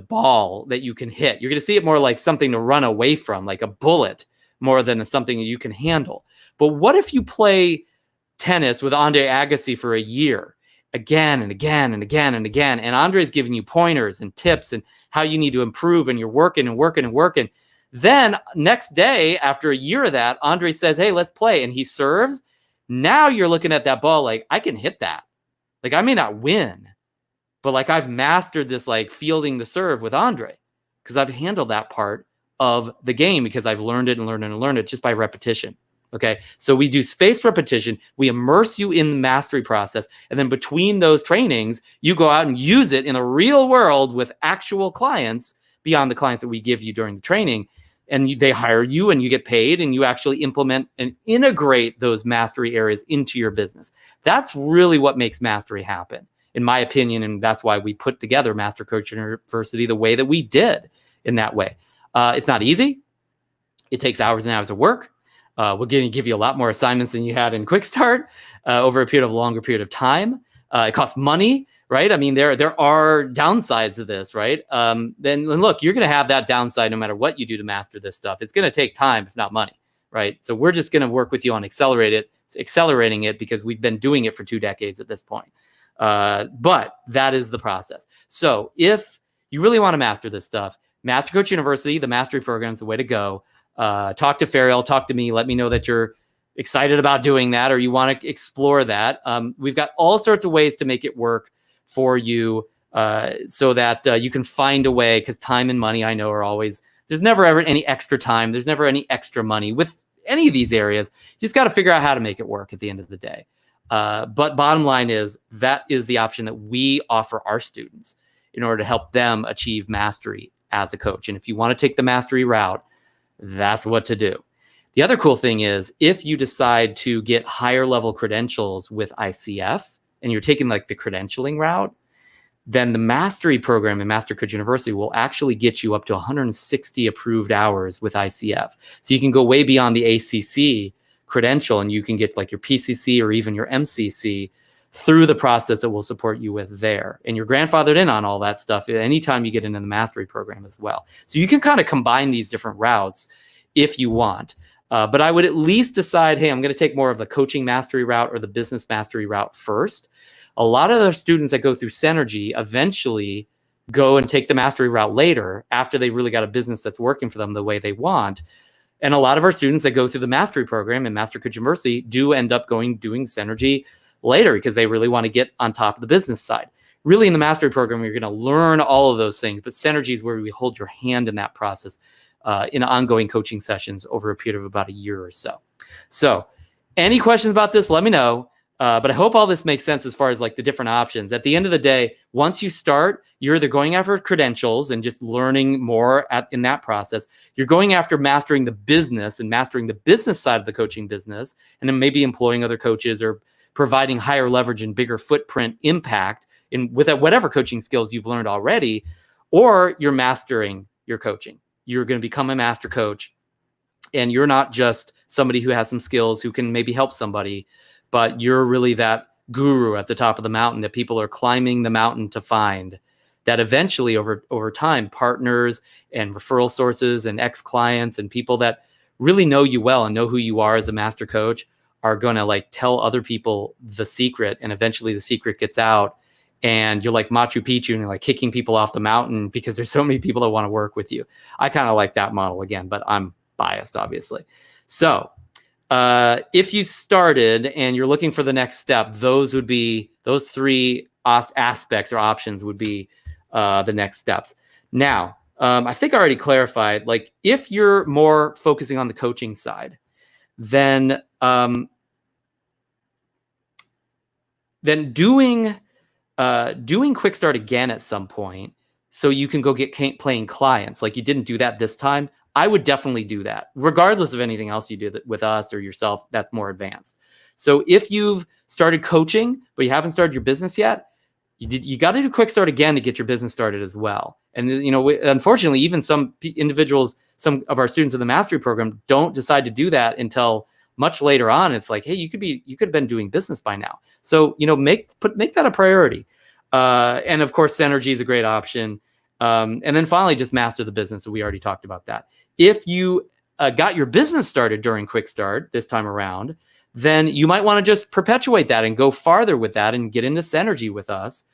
ball that you can hit. You're going to see it more like something to run away from, like a bullet, more than something you can handle. But what if you play tennis with Andre Agassi for a year, again and again and again and again, and Andre's giving you pointers and tips and how you need to improve, and you're working and working and working. Then next day, after a year of that, Andre says, hey, let's play. And he serves. Now you're looking at that ball like, I can hit that. Like, I may not win, but like I've mastered this, like fielding the serve with Andre, because I've handled that part of the game because I've learned it and learned it and learned it just by repetition. Okay. So we do spaced repetition. We immerse you in the mastery process. And then between those trainings, you go out and use it in the real world with actual clients beyond the clients that we give you during the training. And they hire you and you get paid and you actually implement and integrate those mastery areas into your business. That's really what makes mastery happen, in my opinion. And that's why we put together Master Coach University the way that we did, in that way. It's not easy. It takes hours and hours of work. We're going to give you a lot more assignments than you had in QUICKSTART over a longer period of time. It costs money, right? I mean, there are downsides to this, right? Then look, you're going to have that downside no matter what you do to master this stuff. It's going to take time, if not money, right? So we're just going to work with you on accelerating it because we've been doing it for 2 decades at this point. But that is the process. So if you really want to master this stuff, Master Coach University, the mastery program, is the way to go. Talk to Fariel, talk to me, let me know that you're excited about doing that or you want to explore that. We've got all sorts of ways to make it work for you so that you can find a way, because time and money, I know, are always, there's never ever any extra time. There's never any extra money with any of these areas. You just got to figure out how to make it work at the end of the day. But bottom line is that is the option that we offer our students in order to help them achieve mastery as a coach. And if you want to take the mastery route, that's what to do. The other cool thing is if you decide to get higher level credentials with ICF and you're taking like the credentialing route, then the mastery program in Master Coach University will actually get you up to 160 approved hours with ICF. So you can go way beyond the ACC credential and you can get like your PCC or even your MCC through the process that we'll support you with there. And you're grandfathered in on all that stuff anytime you get into the mastery program as well. So you can kind of combine these different routes if you want. But I would at least decide, hey, I'm going to take more of the coaching mastery route or the business mastery route first. A lot of the students that go through Synergy eventually go and take the mastery route later after they've really got a business that's working for them the way they want. And a lot of our students that go through the mastery program in Master Coach University do end up doing Synergy later because they really want to get on top of the business side. Really, in the mastery program, you're going to learn all of those things, but Synergy is where we hold your hand in that process in ongoing coaching sessions over a period of about a year or so. So any questions about this, let me know. But I hope all this makes sense as far as like the different options. At the end of the day, once you start, you're either going after credentials and just learning more in that process. You're going after mastering the business and mastering the business side of the coaching business, and then maybe employing other coaches or providing higher leverage and bigger footprint impact with whatever coaching skills you've learned already, or you're mastering your coaching. You're going to become a master coach, and you're not just somebody who has some skills who can maybe help somebody, but you're really that guru at the top of the mountain that people are climbing the mountain to find, that eventually over time, partners and referral sources and ex-clients and people that really know you well and know who you are as a master coach are going to like tell other people the secret. And eventually the secret gets out and you're like Machu Picchu and you're like kicking people off the mountain because there's so many people that want to work with you. I kind of like that model again, but I'm biased, obviously. So if you started and you're looking for the next step, those three aspects or options would be the next steps. Now, I think I already clarified, like if you're more focusing on the coaching side, then doing QUICKSTART again at some point so you can go get paying clients, like you didn't do that this time, I would definitely do that, regardless of anything else you do with us or yourself that's more advanced. So if you've started coaching, but you haven't started your business yet, you got to do QUICKSTART again to get your business started as well. And unfortunately, even some individuals, some of our students in the mastery program don't decide to do that until much later on. It's like, hey, you could have been doing business by now. So make that a priority. And of course, Synergy is a great option. And then finally, just master the business. So we already talked about that. If you got your business started during QUICKSTART this time around, then you might want to just perpetuate that and go farther with that and get into Synergy with us.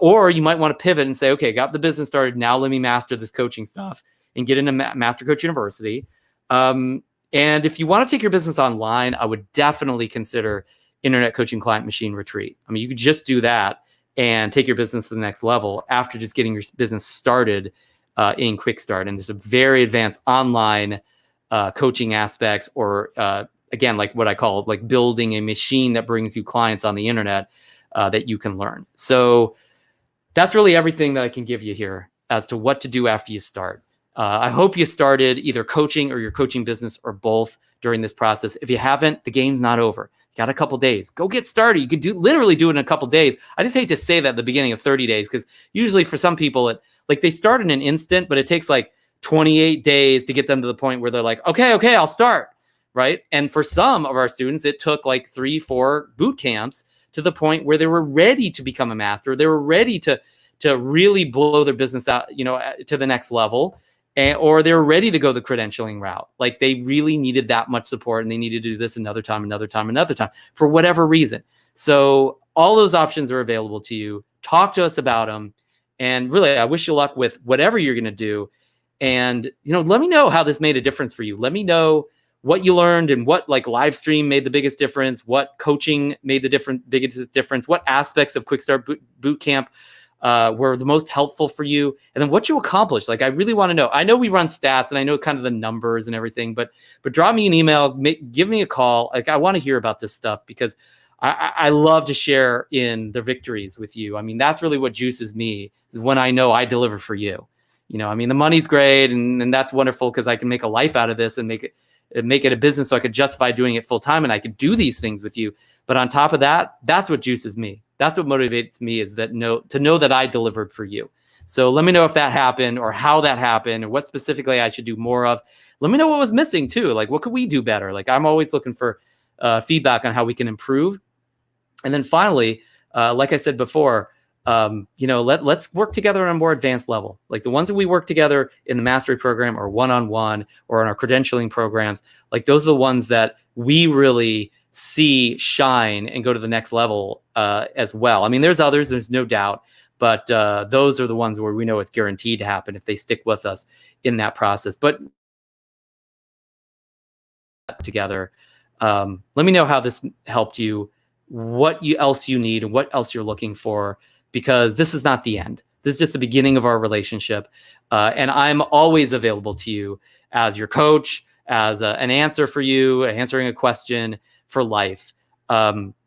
Or you might want to pivot and say, okay, got the business started. Now let me master this coaching stuff and get into Master Coach University. And if you want to take your business online, I would definitely consider Internet Coaching Client Machine Retreat. I mean, you could just do that and take your business to the next level after just getting your business started in QUICKSTART. And there's a very advanced online coaching aspects, or again, like what I call like building a machine that brings you clients on the internet that you can learn. So that's really everything that I can give you here as to what to do after you start. I hope you started either coaching or your coaching business or both during this process. If you haven't, the game's not over. You got a couple days. Go get started. You could literally do it in a couple days. I just hate to say that at the beginning of 30 days because usually for some people, they start in an instant, but it takes like 28 days to get them to the point where they're like, okay, I'll start, right? And for some of our students, it took like 3-4 boot camps to the point where they were ready to become a master. They were ready to really blow their business out, to the next level. Or they were ready to go the credentialing route. Like they really needed that much support and they needed to do this another time for whatever reason. So all those options are available to you. Talk to us about them. And really, I wish you luck with whatever you're going to do. And, let me know how this made a difference for you. Let me know what you learned and what like LiveStream made the biggest difference, what coaching made the biggest difference, what aspects of QUICKSTART Bootcamp were the most helpful for you, and then what you accomplished. Like, I really want to know. I know we run stats and I know kind of the numbers and everything, but drop me an email, give me a call. Like, I want to hear about this stuff because I love to share in the victories with you. I mean, that's really what juices me, is when I know I deliver for you. I mean, the money's great and that's wonderful because I can make a life out of this and make it a business so I could justify doing it full time and I could do these things with you. But on top of that, that's what juices me. That's what motivates me, is to know that I delivered for you. So let me know if that happened or how that happened or what specifically I should do more of. Let me know what was missing too. Like, what could we do better? Like, I'm always looking for feedback on how we can improve. And then finally, like I said before, let's work together on a more advanced level. Like the ones that we work together in the mastery program or one-on-one or in our credentialing programs, like those are the ones that we really see shine and go to the next level as well. I mean, there's others, there's no doubt, But those are the ones where we know it's guaranteed to happen if they stick with us in that process. But together, let me know how this helped you, what else you need, and what else you're looking for, because this is not the end. This is just the beginning of our relationship. And I'm always available to you as your coach, as an answer for you, answering a question for life.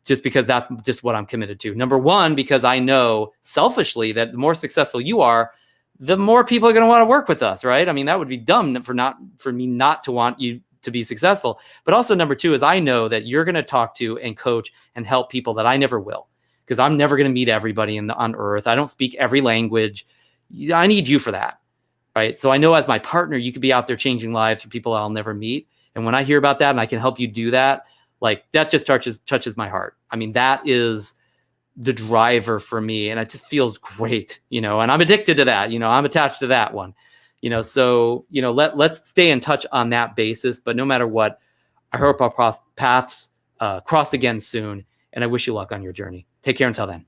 Just because that's just what I'm committed to. Number one, because I know selfishly that the more successful you are, the more people are going to want to work with us, right? I mean, that would be dumb for me not to want you to be successful. But also number two is I know that you're going to talk to and coach and help people that I never will, because I'm never going to meet everybody on earth. I don't speak every language. I need you for that, right? So I know as my partner, you could be out there changing lives for people I'll never meet. And when I hear about that and I can help you do that, like that just touches my heart. I mean, that is the driver for me, and it just feels great, and I'm addicted to that. I'm attached to that one, so, let's stay in touch on that basis. But no matter what, I hope our paths cross again soon, and I wish you luck on your journey. Take care until then.